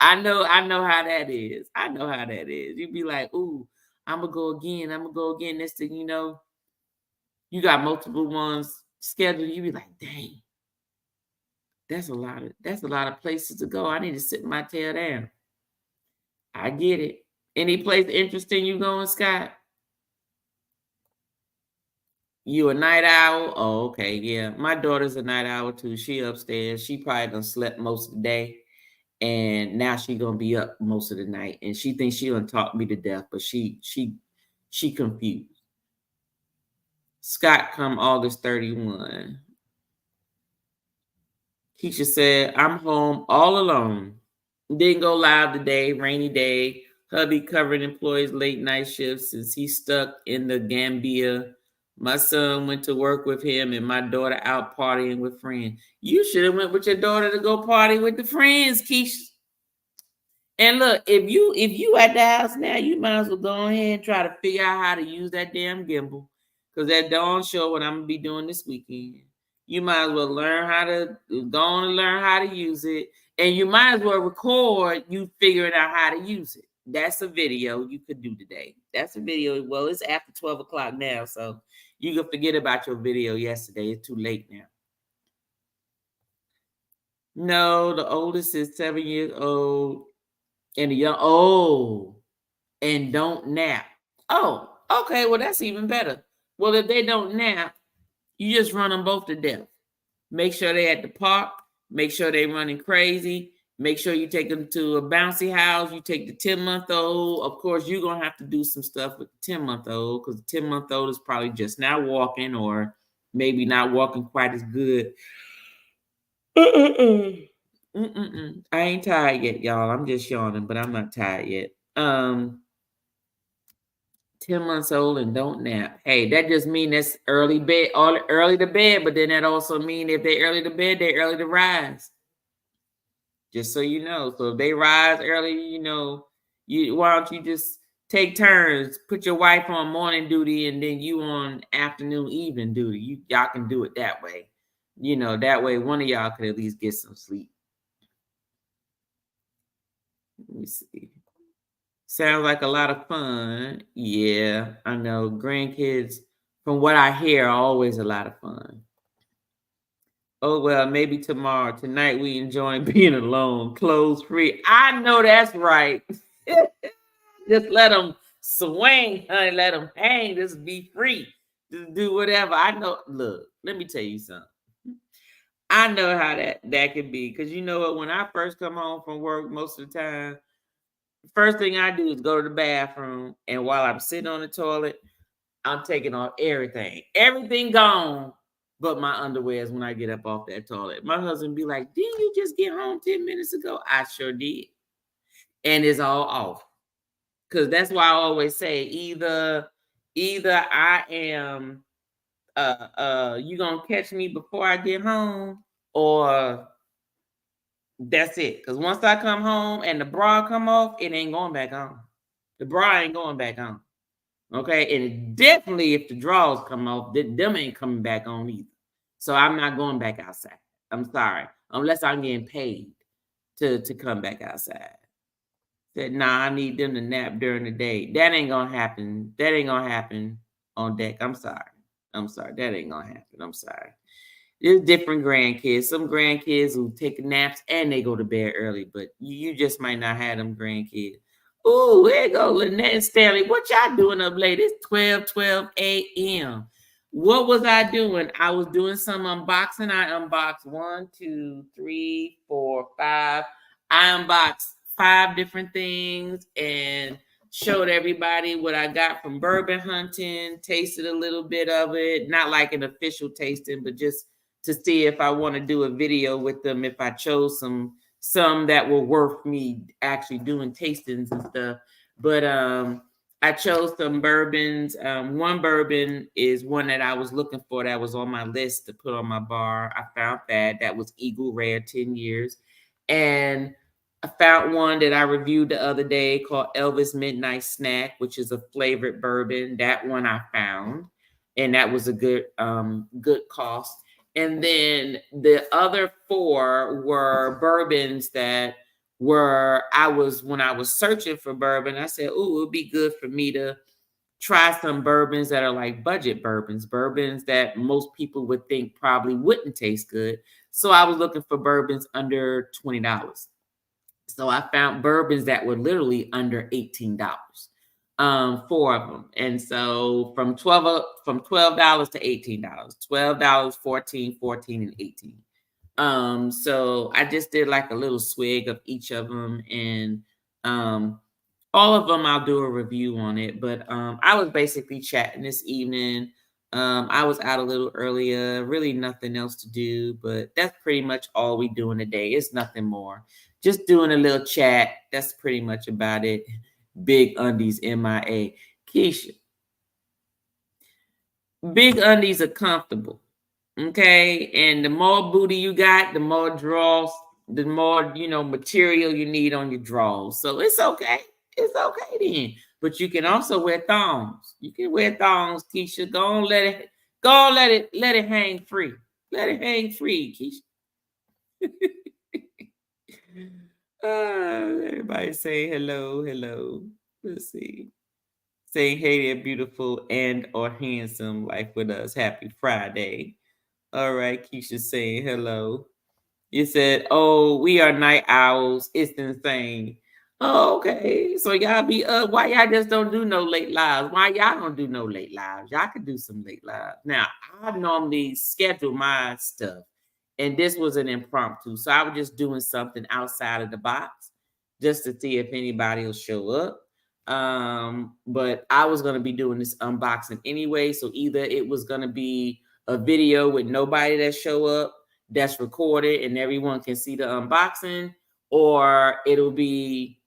S4: I know how that is. I know how that is. You be like, ooh, I'm gonna go again. I'm gonna go again. Next thing you know, you got multiple ones scheduled. You be like, dang, that's a lot of places to go. I need to sit my tail down. I get it. Any place interesting you going, Scott? You a night owl? Oh, okay, yeah. My daughter's a night owl too. She upstairs. She probably done slept most of the day, and now she gonna be up most of the night. And she thinks she gonna talk me to death, but she confused. Scott come August 31. Keisha said, I'm home all alone. Didn't go live today, rainy day. Hubby covered employees' late night shifts since he's stuck in the Gambia. My son went to work with him and my daughter out partying with friends. You should have went with your daughter to go party with the friends, Keisha. And look, if you at the house now, you might as well go ahead and try to figure out how to use that damn gimbal. Because that don't show what I'm gonna be doing this weekend. You might as well learn how to go on and learn how to use it. And you might as well record you figuring out how to use it. That's a video you could do today. That's a video. Well, it's after 12 o'clock now, so you can forget about your video yesterday. It's too late now. No, the oldest is 7 years old. And the young, and don't nap. Oh, okay. Well, that's even better. Well, if they don't nap, you just run them both to death. Make sure they at the park. Make sure they running crazy. Make sure you take them to a bouncy house. You take the 10-month-old. Of course, you're going to have to do some stuff with the 10-month-old because the 10-month-old is probably just now walking or maybe not walking quite as good. I ain't tired yet, y'all. I'm just yawning, but I'm not tired yet. 10 months old and don't nap. Hey, that just mean that's early to bed, but then that also mean if they early to bed, they early to rise. Just so you know. So if they rise early, why don't you just take turns, put your wife on morning duty and then you on afternoon, evening duty. Y'all can do it that way. That way one of y'all could at least get some sleep. Let me see. Sounds like a lot of fun. Yeah, I know. Grandkids, from what I hear, are always a lot of fun. Oh, well, maybe tomorrow. Tonight, we enjoy being alone, clothes free. I know that's right. Just let them swing, honey. Let them hang. Just be free. Just do whatever. I know. Look, let me tell you something. I know how that could be. Because you know what? When I first come home from work, most of the time, first thing I do is go to the bathroom, and while I'm sitting on the toilet, I'm taking off everything. Everything gone but my underwears when I get up off that toilet. My husband be like, didn't you just get home 10 minutes ago? I sure did. And it's all off. Because that's why I always say either I am you gonna catch me before I get home, or that's it. Because once I come home and the bra come off, it ain't going back on. The bra ain't going back on. Okay. And definitely if the drawers come off, them ain't coming back on either. So I'm not going back outside. I'm sorry. Unless I'm getting paid to come back outside. Said, nah, I need them to nap during the day. That ain't gonna happen. That ain't gonna happen on deck. I'm sorry. That ain't gonna happen. I'm sorry. There's different grandkids. Some grandkids who take naps and they go to bed early, but you just might not have them grandkids. Oh, there you go, Lynette and Stanley. What y'all doing up late? It's 12 a.m. What was I doing? I was doing some unboxing. I unboxed 1, 2, 3, 4, 5. I unboxed 5 different things and showed everybody what I got from bourbon hunting, tasted a little bit of it, not like an official tasting, but just to see if I want to do a video with them, if I chose some that were worth me actually doing tastings and stuff. But I chose some bourbons. One bourbon is one that I was looking for that was on my list to put on my bar. I found that was Eagle Rare 10 years. And I found one that I reviewed the other day called Elvis Midnight Snack, which is a flavored bourbon. That one I found, and that was a good cost. And then the other four were bourbons that were when I was searching for bourbon, I said, "Oh, it would be good for me to try some bourbons that are like budget bourbons that most people would think probably wouldn't taste good." So I was looking for bourbons under $20. So I found bourbons that were literally under $18. Four of them. And so from $12 to $18. $12, 14, and 18. So I just did like a little swig of each of them, and all of them I'll do a review on it. But I was basically chatting this evening. I was out a little earlier, really nothing else to do, but that's pretty much all we doing today. It's nothing more. Just doing a little chat. That's pretty much about it. Big undies MIA. Keisha, big undies are comfortable. Okay. And the more booty you got, the more draws, the more, material you need on your drawers. So it's okay. It's okay then. But you can also wear thongs. You can wear thongs, Keisha. Go on, let it hang free. Let it hang free, Keisha. Everybody say hello, hello. Let's see. Say hey there, beautiful and or handsome, like with us. Happy Friday. All right, Keisha saying hello. You said, "Oh, we are night owls. It's insane." Oh, okay. So y'all be why y'all just don't do no late lives? Why y'all don't do no late lives? Y'all could do some late lives. Now, I normally schedule my stuff, and this was an impromptu. So I was just doing something outside of the box just to see if anybody will show up. But I was gonna be doing this unboxing anyway. So either it was gonna be a video with nobody that show up that's recorded and everyone can see the unboxing, or it'll be,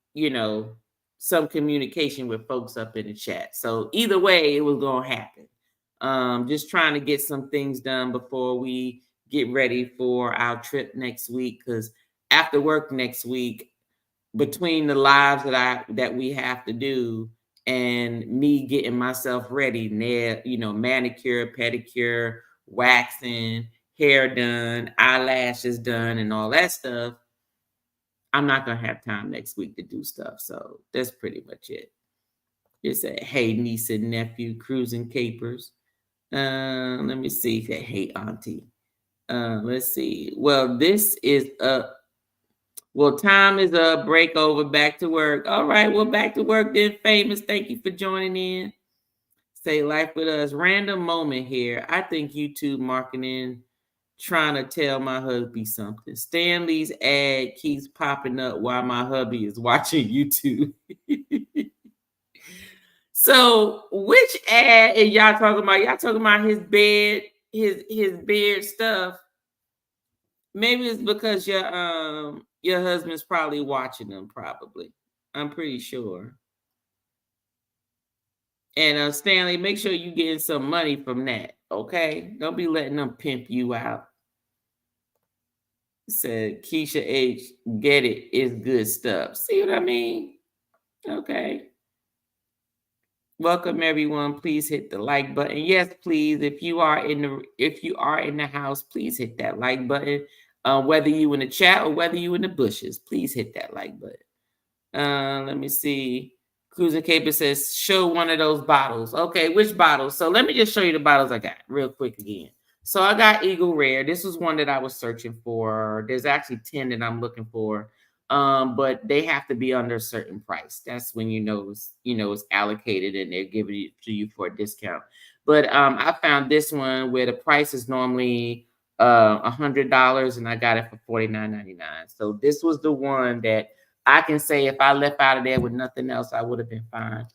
S4: some communication with folks up in the chat. So either way, it was gonna happen. Just trying to get some things done before we get ready for our trip next week. Because after work next week, between the lives that we have to do and me getting myself ready, manicure, pedicure, waxing, hair done, eyelashes done, and all that stuff, I'm not gonna have time next week to do stuff. So that's pretty much it. Just say, "Hey, niece and nephew, cruising capers." Let me see. Say, "Hey, auntie." Let's see. Well, this is time is up. Break over. Back to work. All right. Well, back to work then, famous. Thank you for joining in. Say life with us. Random moment here. I think YouTube marketing trying to tell my hubby something. Stanley's ad keeps popping up while my hubby is watching YouTube. So which ad are y'all talking about? Y'all talking about his bed, his beard stuff. Maybe it's because your husband's probably watching them, probably. I'm pretty sure. And Stanley, make sure you getting some money from that, okay? Don't be letting them pimp you out. Said Keisha H, get it, it's good stuff. See what I mean? Okay. Welcome everyone. Please hit the like button. Yes, please. If you are in the house, please hit that like button. Whether you in the chat or whether you in the bushes, please hit that like button. Let me see. Cruiser Caper says, "Show one of those bottles." Okay, which bottles? So let me just show you the bottles I got real quick again. So I got Eagle Rare. This was one that I was searching for. There's actually 10 that I'm looking for. But they have to be under a certain price. That's when it's allocated and they're giving it to you for a discount. But I found this one where the price is normally $100 and I got it for $49.99. So this was the one that I can say if I left out of there with nothing else, I would have been fine.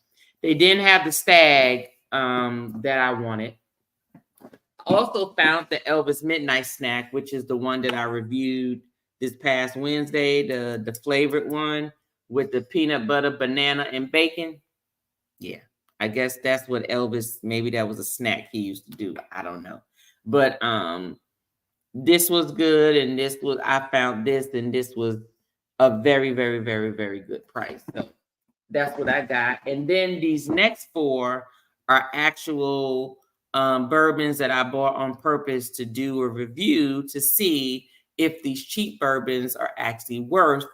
S4: They didn't have the stag that I wanted. Also found the Elvis Midnight Snack, which is the one that I reviewed this past Wednesday, the flavored one with the peanut butter, banana, and bacon. Yeah, I guess that's what Elvis, maybe that was a snack he used to do. I don't know. But this was good, and I found this, and this was a very, very, very, very good price. So that's what I got. And then these next 4 are actual bourbons that I bought on purpose to do a review to see if these cheap bourbons are actually worth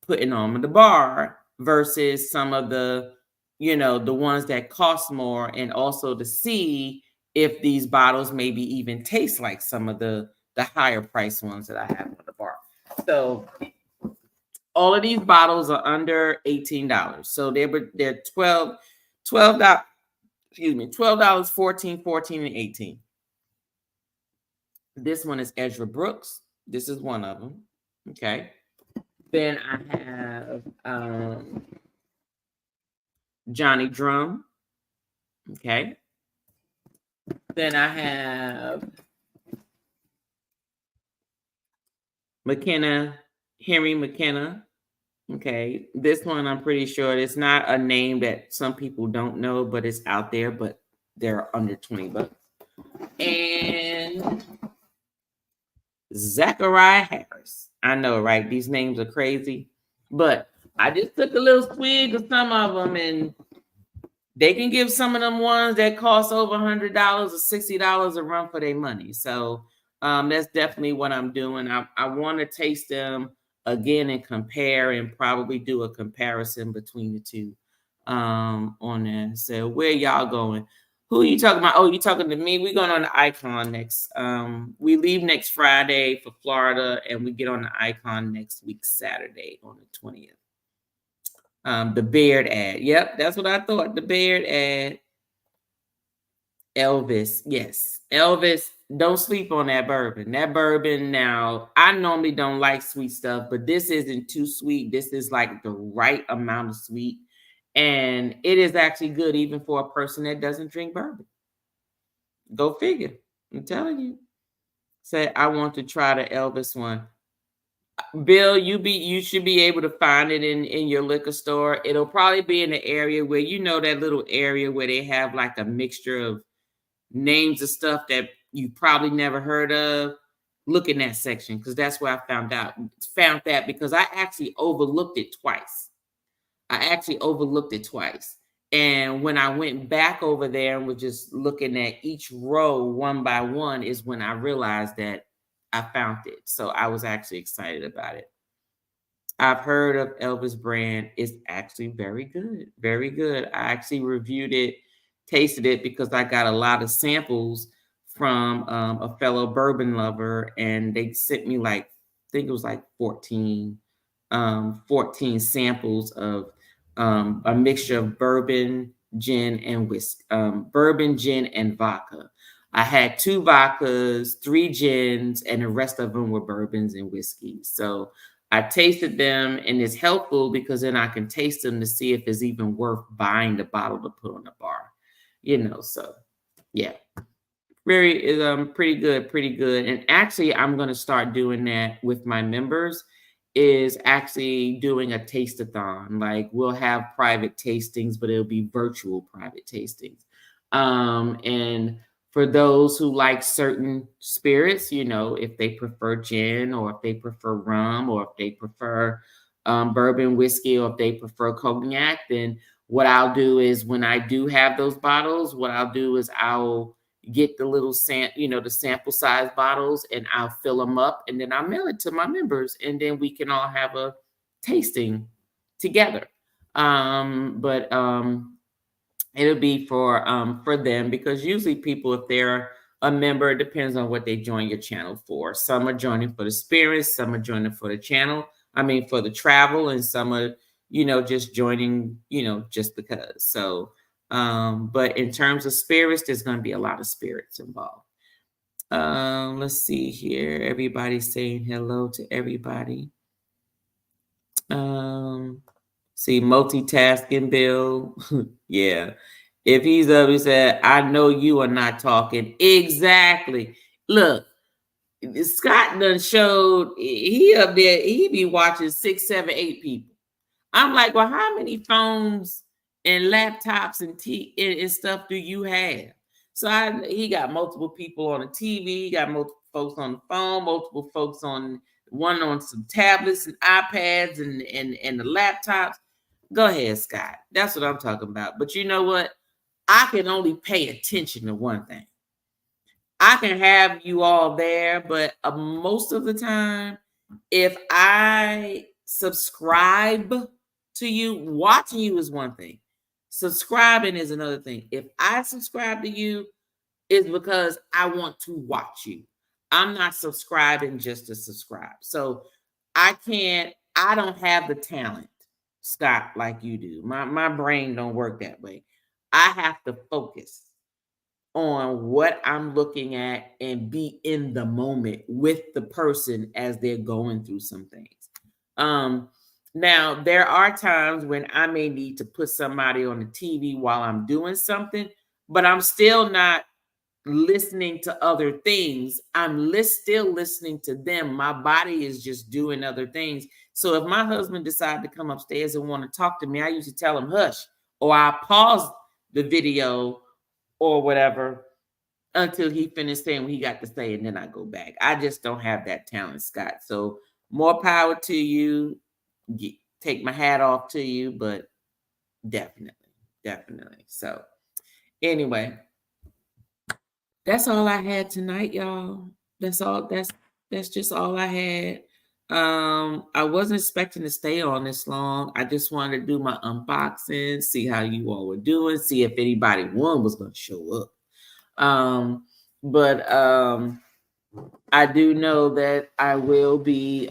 S4: putting on the bar versus some of the, the ones that cost more, and also to see if these bottles maybe even taste like some of the higher price ones that I have on the bar. So all of these bottles are under $18. So they're $12, excuse me, $12, 14, 14, and 18. This one is Ezra Brooks. This is one of them. Okay. Then I have Johnny Drum. Okay. Then I have Henry McKenna. Okay. This one, I'm pretty sure it's not a name that some people don't know, but it's out there, but they're under $20. And Zachariah Harris. I know, right? These names are crazy, but I just took a little swig of some of them, and they can give some of them ones that cost over $100 or $60 a run for their money. So that's definitely what I'm doing. I want to taste them again and compare, and probably do a comparison between the two on there. So where y'all going? Who are you talking about? Oh, you talking to me? We're going on the Icon next. We leave next Friday for Florida, and we get on the Icon next week, Saturday on the 20th. The Baird ad. Yep, that's what I thought. The Baird ad. Elvis. Yes. Elvis, don't sleep on that bourbon. That bourbon, now, I normally don't like sweet stuff, but this isn't too sweet. This is like the right amount of sweet. And it is actually good even for a person that doesn't drink bourbon. Go figure. I'm telling you. Say, I want to try the Elvis one. Bill, you should be able to find it in your liquor store. It'll probably be in the area where, that little area where they have like a mixture of names of stuff that you probably never heard of. Look in that section, because that's where I found that because I actually overlooked it twice. And when I went back over there and was just looking at each row one by one is when I realized that I found it. So I was actually excited about it. I've heard of Elvis brand. It's actually very good. Very good. I actually reviewed it, tasted it, because I got a lot of samples from a fellow bourbon lover, and they sent me I think it was 14 samples of a mixture of bourbon, gin, and whiskey, bourbon, gin, and vodka. I had 2 vodkas, 3 gins, and the rest of them were bourbons and whiskey. So I tasted them, and it's helpful because then I can taste them to see if it's even worth buying the bottle to put on the bar. So yeah. Pretty good. And actually, I'm going to start doing that with my members, is actually doing a taste-a-thon. Like, we'll have private tastings, but it'll be virtual private tastings. And for those who like certain spirits, if they prefer gin, or if they prefer rum, or if they prefer bourbon whiskey, or if they prefer cognac, then what I'll do is, when I do have those bottles, what I'll do is I'll get the little the sample size bottles, and I'll fill them up, and then I'll mail it to my members, and then we can all have a tasting together. But it'll be for them, because usually people, if they're a member, it depends on what they join your channel for. Some are joining for the spirits, some are joining for the channel. For the travel, and some are, just joining, just because. So, but in terms of spirits, there's going to be a lot of spirits involved. Let's see here. Everybody's saying hello to everybody. See, multitasking, Bill. Yeah. If he's up, he said, I know you are not talking. Exactly. Look, Scott done showed, he up there, he be watching 6, 7, 8 people. I'm like, well, how many phones and laptops and stuff do you have? So he got multiple people on the TV, he got multiple folks on the phone, multiple folks on one on some tablets and iPads and the laptops. Go ahead, Scott. That's what I'm talking about. But you know what? I can only pay attention to one thing. I can have you all there, but most of the time, if I subscribe to you, watching you is one thing. Subscribing is another thing. If I subscribe to you, it's because I want to watch you. I'm not subscribing just to subscribe. So I don't have the talent, Scott, like you do. My brain don't work that way. I have to focus on what I'm looking at and be in the moment with the person as they're going through some things. Now there are times when I may need to put somebody on the TV while I'm doing something, but I'm still not listening to other things. I'm still listening to them. My body is just doing other things. So if my husband decided to come upstairs and want to talk to me, I usually tell him hush, or I pause the video or whatever until he finished saying what he got to say, and then I go back. I just don't have that talent, Scott. So more power to you. Take my hat off to you, but definitely. So anyway, that's all I had tonight, y'all. That's all. That's just all I had. I wasn't expecting to stay on this long. I just wanted to do my unboxing, see how you all were doing, see if anybody was going to show up. But I do know that I will be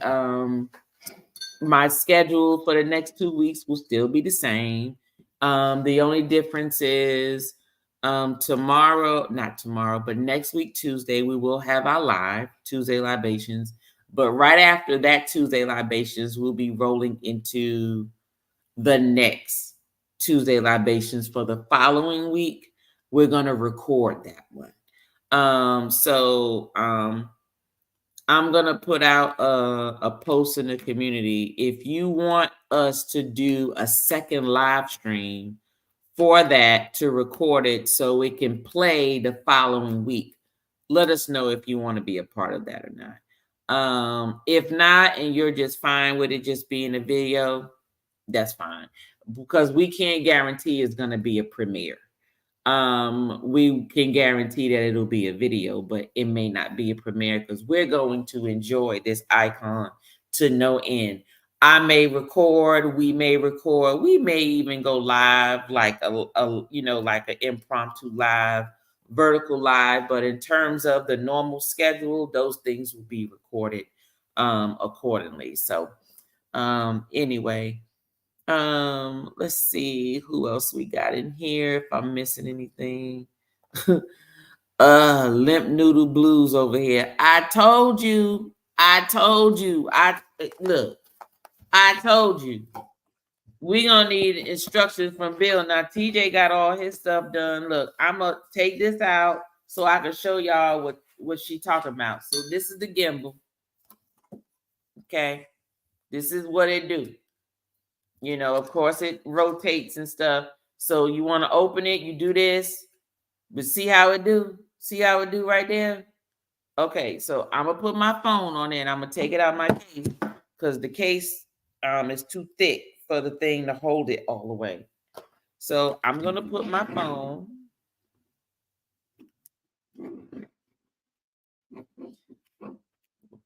S4: my schedule for the next 2 weeks will still be the same. The only difference is not tomorrow, but next week, Tuesday, we will have our live Tuesday libations. But right after that Tuesday libations, we'll be rolling into the next Tuesday libations for the following week. We're going to record that one. I'm going to put out a post in the community. If you want us to do a second live stream for that, to record it so it can play the following week, let us know if you want to be a part of that or not. If not, and you're just fine with it just being a video, that's fine, because we can't guarantee it's going to be a premiere. We can guarantee that it'll be a video, but it may not be a premiere because we're going to enjoy this icon to no end. I may record, we may even go live like like an impromptu live, vertical live. But in terms of the normal schedule, those things will be recorded accordingly. So anyway, let's see who else we got in here. If I'm missing anything. Limp Noodle Blues over here. I told you. I told you. I told you. We gonna need instructions from Bill. Now TJ got all his stuff done. Look, I'm gonna take this out so I can show y'all what she talking about. So this is the gimbal. Okay. This is what it do. Of course it rotates and stuff. So you want to open it, you do this, but see how it do? See how it do right there? Okay, so I'm gonna put my phone on it and I'm gonna take it out of my case because the case is too thick for the thing to hold it all the way. So I'm gonna put my phone.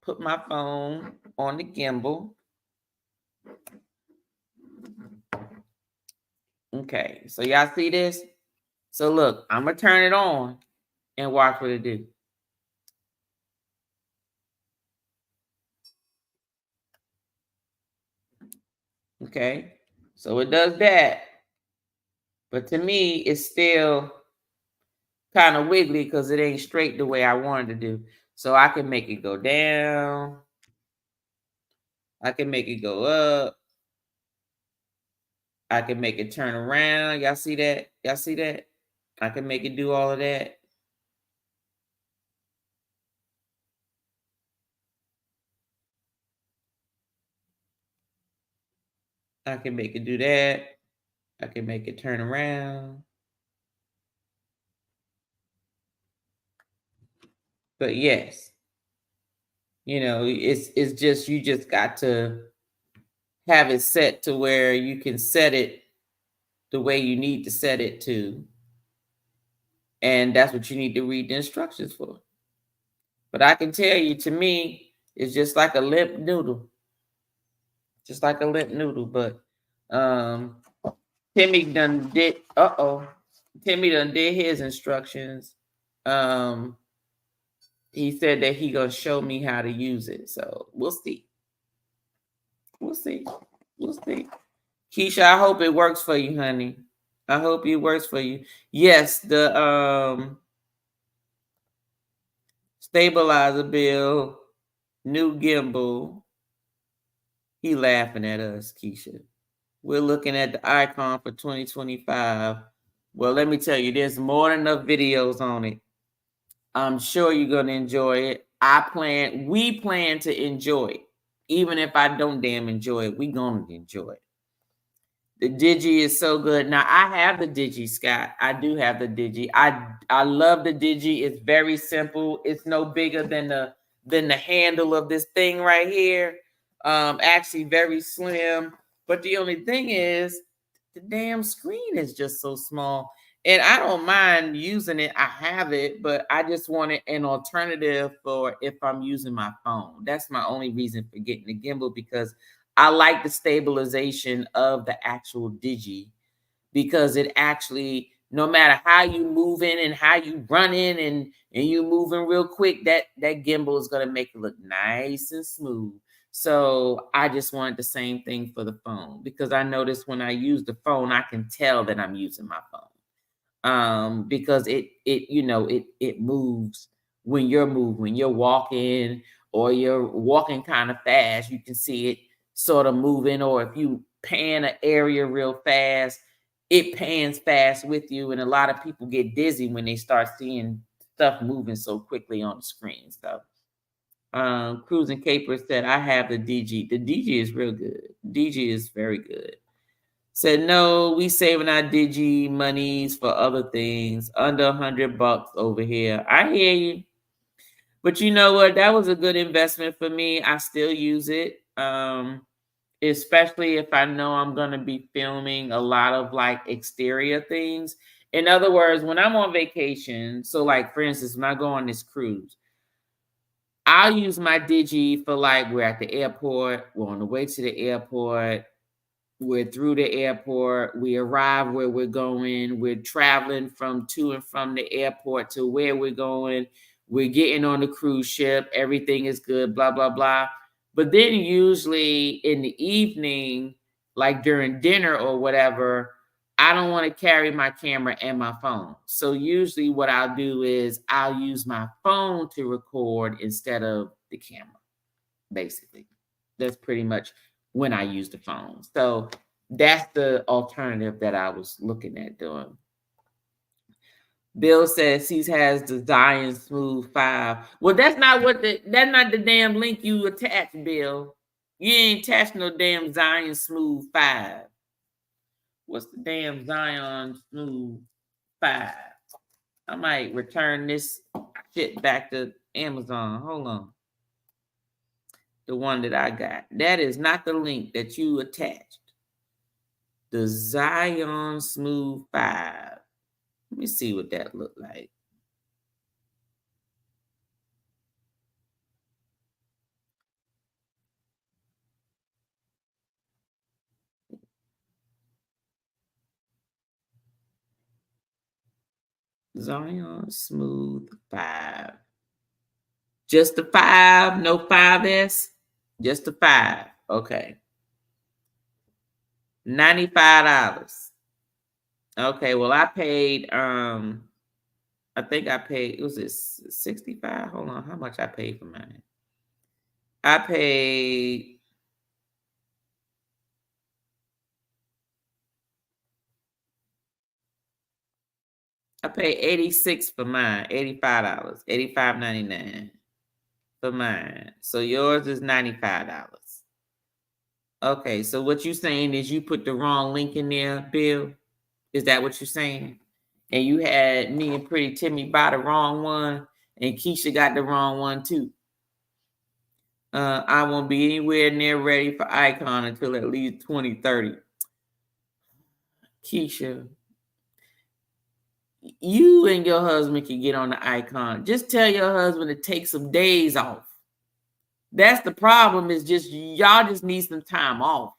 S4: Put my phone on the gimbal. Okay, so y'all see this? So look, I'm gonna turn it on and watch what it do. Okay, so it does that. But to me, it's still kind of wiggly because it ain't straight the way I wanted to do. So I can make it go down. I can make it go up. I can make it turn around. Y'all see that? Y'all see that? I can make it do all of that. I can make it do that. I can make it turn around. But yes, You know, it's just you just got to have it set to where you can set it the way you need to set it to. And that's what you need to read the instructions for. But I can tell you, to me, it's just like a limp noodle. Just like a limp noodle. But Timmy done did Timmy done did his instructions. He said that he gonna show me how to use it. So we'll see. We'll see. We'll see. Keisha, I hope it works for you, honey. I hope it works for you. Yes, the stabilizer bill, new gimbal. He laughing at us, Keisha. We're looking at the icon for 2025. Well, let me tell you, there's more than enough videos on it. I'm sure you're gonna enjoy it. We plan to enjoy it. Even if I don't damn enjoy it, we gonna enjoy it. The Digi is so good. Now I have the Digi, Scott. I do have the Digi. I love the Digi. It's very simple. It's no bigger than the handle of this thing right here. Actually very slim. But the only thing is the damn screen is just so small. And I don't mind using it. I have it, but I just wanted an alternative for if I'm using my phone. That's my only reason for getting the gimbal, because I like the stabilization of the actual Digi, because it actually, no matter how you move in and how you run in and you moving real quick, that gimbal is going to make it look nice and smooth. So I just wanted the same thing for the phone, because I noticed when I use the phone, I can tell that I'm using my phone. Because it moves when you're walking, or you're walking kind of fast, you can see it sort of moving. Or if you pan an area real fast, it pans fast with you. And a lot of people get dizzy when they start seeing stuff moving so quickly on the screen. So Cruising Caper said, I have the DG. The DG is real good. DG is very good. Said, no, we saving our Digi monies for other things. Under $100 over here. I hear you. But you know what? That was a good investment for me. I still use it. Especially if I know I'm going to be filming a lot of like exterior things. In other words, when I'm on vacation, so like for instance, when I go on this cruise, I'll use my Digi for like, we're at the airport, we're on the way to the airport, we're through the airport, we arrive where we're going, we're traveling to and from the airport to where we're going, we're getting on the cruise ship, everything is good, blah, blah, blah. But then usually in the evening, like during dinner or whatever, I don't want to carry my camera and my phone. So usually what I'll do is I'll use my phone to record instead of the camera, basically. That's pretty much when I use the phone. So that's the alternative that I was looking at doing. Bill says he has the Zion Smooth 5. Well, that's not the damn link you attached, Bill. You ain't attached no damn Zion Smooth 5. What's the damn Zion Smooth 5? I might return this shit back to Amazon. Hold on. The one that I got. That is not the link that you attached. The Zion Smooth 5. Let me see what that looked like. Zion Smooth 5. Just the 5, no 5S? Just the 5. Okay. $95. Okay, well, I paid, I think I paid, was it 65? Hold on, how much I paid for mine? I paid $86 for mine, $85, $85.99 for mine. So yours is $95. Okay, so what you saying is you put the wrong link in there, Bill? Is that what you're saying? And you had me and Pretty Timmy buy the wrong one, and Keisha got the wrong one too. I won't be anywhere near ready for Icon until at least 2030. Keisha, you and your husband can get on the Icon. Just tell your husband to take some days off. That's the problem, is just y'all just need some time off.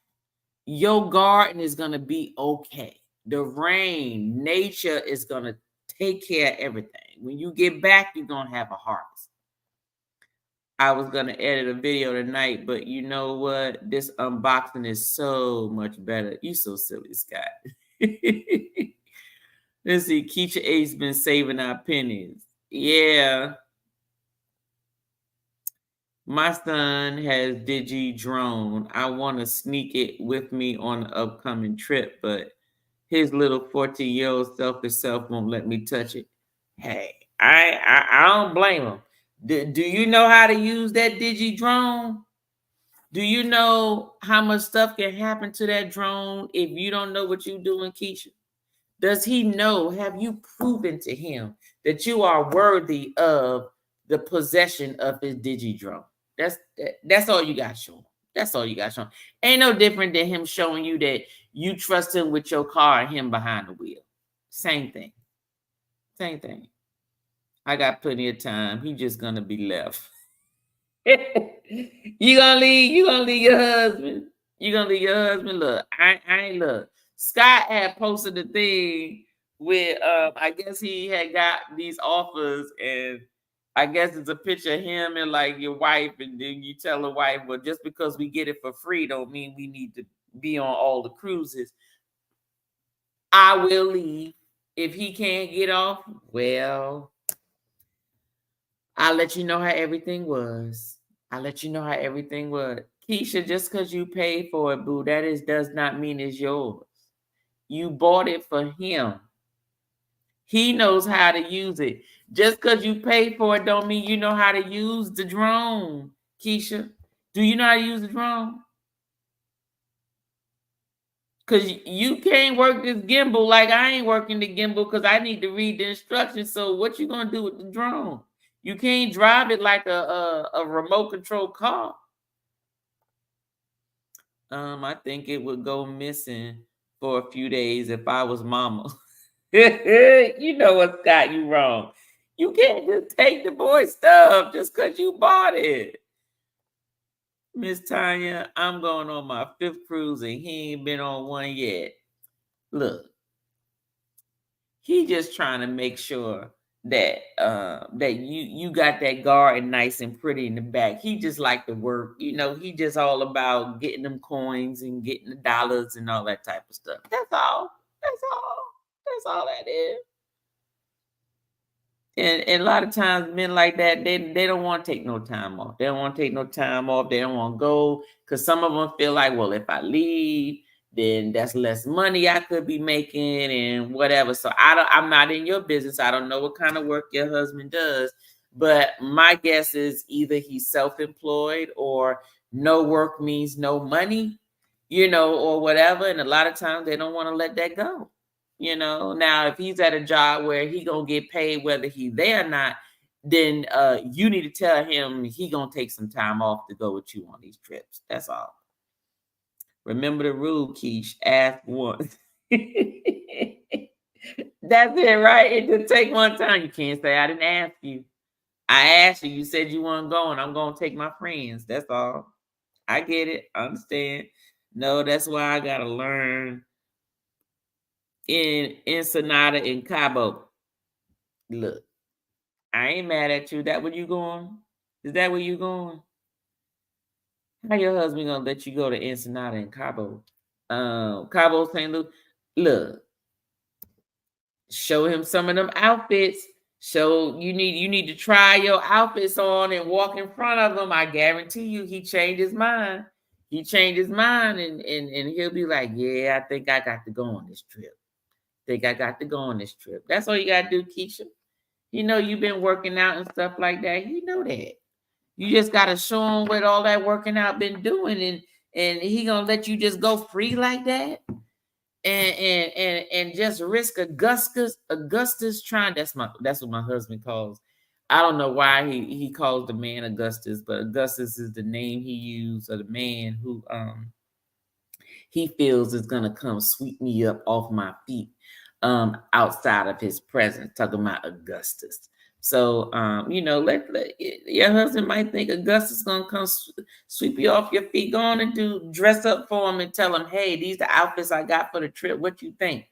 S4: Your garden is going to be okay. The rain, nature is going to take care of everything. When you get back, you're going to have a harvest. I was going to edit a video tonight, but you know what? This unboxing is so much better. You so silly, Scott. Let's see. Keisha A's been saving our pennies. Yeah. My son has Digi Drone. I want to sneak it with me on the upcoming trip, but his little 14-year-old selfish self won't let me touch it. Hey, I don't blame him. Do you know how to use that Digi Drone? Do you know how much stuff can happen to that drone if you don't know what you're doing, Keisha? Does he know? Have you proven to him that you are worthy of the possession of his Digi Drone? That's all you got to show him. That's all you got to show him. Ain't no different than him showing you that you trust him with your car and him behind the wheel. Same thing. Same thing. I got plenty of time. He just gonna be left. You gonna leave your husband. You gonna leave your husband. Look, I ain't look. Scott had posted the thing with I guess he had got these offers, and I guess it's a picture of him and like your wife, and then you tell the wife, well, just because we get it for free don't mean we need to be on all the cruises. I will leave. If he can't get off, well, I'll let you know how everything was. I'll let you know how everything was. Keisha, just because you paid for it, boo, does not mean it's yours. You bought it for him. He knows how to use it. Just because you paid for it don't mean you know how to use the drone, Keisha. Do you know how to use the drone? Because you can't work this gimbal like I ain't working the gimbal because I need to read the instructions. So what you going to do with the drone? You can't drive it like a remote control car. I think it would go missing for a few days if I was mama. You know what's got you wrong. You can't just take the boy's stuff just because you bought it. Miss Tanya, I'm going on my 5th cruise and he ain't been on one yet. Look, he just trying to make sure that that you got that garden nice and pretty in the back. He just like to work, he just all about getting them coins and getting the dollars and all that type of stuff. That's all. That's all that is. And a lot of times men like that, they don't want to take no time off. They don't want to take no time off. They don't want to go because some of them feel like, well, if I leave, then that's less money I could be making and whatever. So I'm not in your business. I don't know what kind of work your husband does, but my guess is either he's self-employed or no work means no money, or whatever. And a lot of times they don't want to let that go. Now if he's at a job where he gonna get paid whether he's there or not, then you need to tell him he gonna take some time off to go with you on these trips. That's all. Remember the rule, Keish. Ask once. That's it, right? It just take one time. You can't say I didn't ask you. I asked you. You said you weren't going. I'm gonna take my friends. That's all. I get it. I understand. No, that's why I gotta learn in Ensenada and Cabo. Look, I ain't mad at you. That where you going? Is that where you going? How your husband gonna let you go to Ensenada and Cabo? Cabo St. Lucie. Look, show him some of them outfits. So you need to try your outfits on and walk in front of him. I guarantee you he changed his mind. He changed his mind and he'll be like, yeah, I think I got to go on this trip. That's all you got to do, Keisha. You've been working out and stuff like that. You know that. You just got to show him what all that working out been doing, and he gonna let you just go free like that, and just risk Augustus trying. That's what my husband calls I don't know why he calls the man Augustus, but Augustus is the name he used, or the man who he feels is gonna come sweep me up off my feet outside of his presence, talking about Augustus. So let your husband might think Augustus gonna come sweep you off your feet. Go on and dress up for him and tell him, hey, these the outfits I got for the trip. What you think?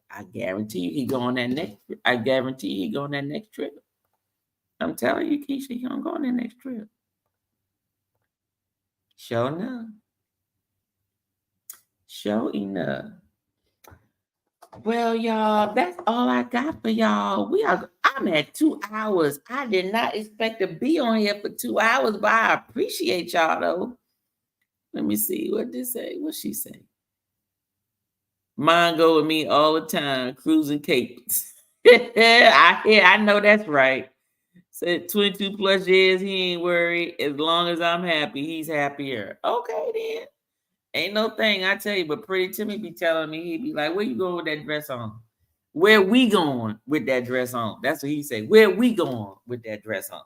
S4: I guarantee you he go on that next trip. I'm telling you, Keisha, he gonna go on that next trip. Sure enough. Sure enough. Well, y'all, that's all I got for y'all. I'm at 2 hours. I did not expect to be on here for 2 hours, but I appreciate y'all though. Let me see what this say. What she say? Mine go with me all the time, cruising capes. I know that's right. Said 22 plus years, he ain't worried. As long as I'm happy, he's happier. Okay, then. Ain't no thing, I tell you, but Pretty Timmy be telling me, he'd be like, where you going with that dress on? Where we going with that dress on? That's what he say. Where we going with that dress on?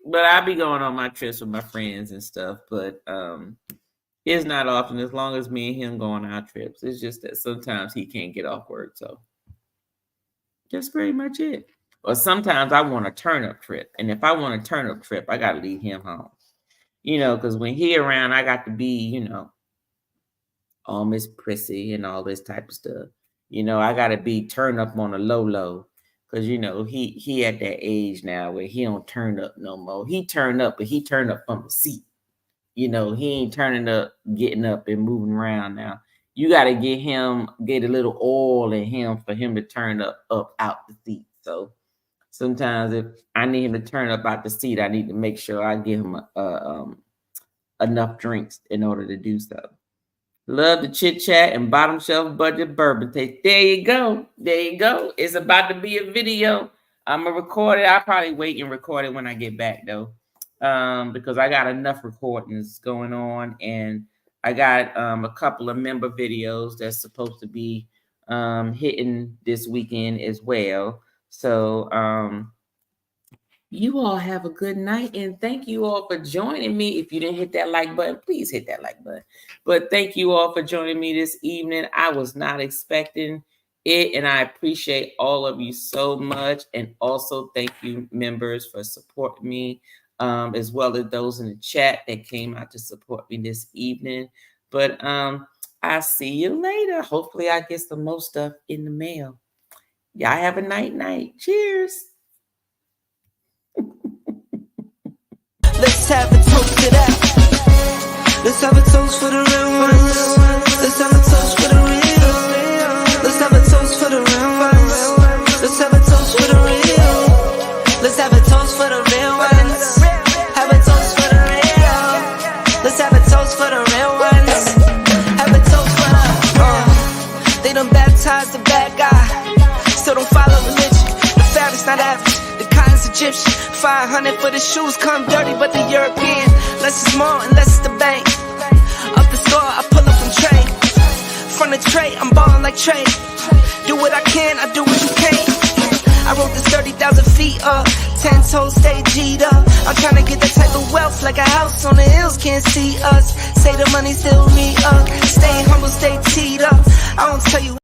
S4: But I be going on my trips with my friends and stuff, but it's not often, as long as me and him go on our trips. It's just that sometimes he can't get off work, so that's pretty much it. Or sometimes I want a turn-up trip. And if I want a turn-up trip, I got to leave him home. Because when he around, I got to be, all Miss Prissy and all this type of stuff. I got to be turned up on a low. Because, he at that age now where he don't turn up no more. He turn up, but he turn up from the seat. He ain't turning up, getting up and moving around now. You got to get a little oil in him for him to turn up out the seat. So sometimes if I need him to turn up out the seat, I need to make sure I give him enough drinks in order to do so. Love the chit chat and bottom shelf budget bourbon taste. There you go. It's about to be a video. I'm going to record it. I'll probably wait and record it when I get back though. Because I got enough recordings going on, and I got a couple of member videos that's supposed to be hitting this weekend as well. So you all have a good night, and thank you all for joining me. If you didn't hit that like button, please hit that like button. But thank you all for joining me this evening. I was not expecting it, and I appreciate all of you so much. And also thank you, members, for supporting me, as well as those in the chat that came out to support me this evening. But I'll see you later. Hopefully I get some more stuff in the mail. Y'all have a night. Cheers.
S3: Let's have a toast to that. Let's have a toast for the real ones. Let's have a toast for the real. Let's have a toast for the real ones. Let's have a toast for the real. Let's have a toast for the real ones. Have a toast for the real. Let's have a toast for the real ones. Have a toast for the they done baptized the bad guy. Still don't follow religion. The fabric's not average. The cotton's Egyptian. 500 for the shoes, come dirty, but the European. Less is more and less is the bank. Up the score, I pull up and trade. From the tray, I'm ballin' like trade. Do what I can, I do what you can't. I wrote this 30,000 feet up. 10 toes stay G'd up. I'm tryna get that type of wealth, like a house on the hills, can't see us. Say the money still me up. Stay humble, stay teed up. I don't tell you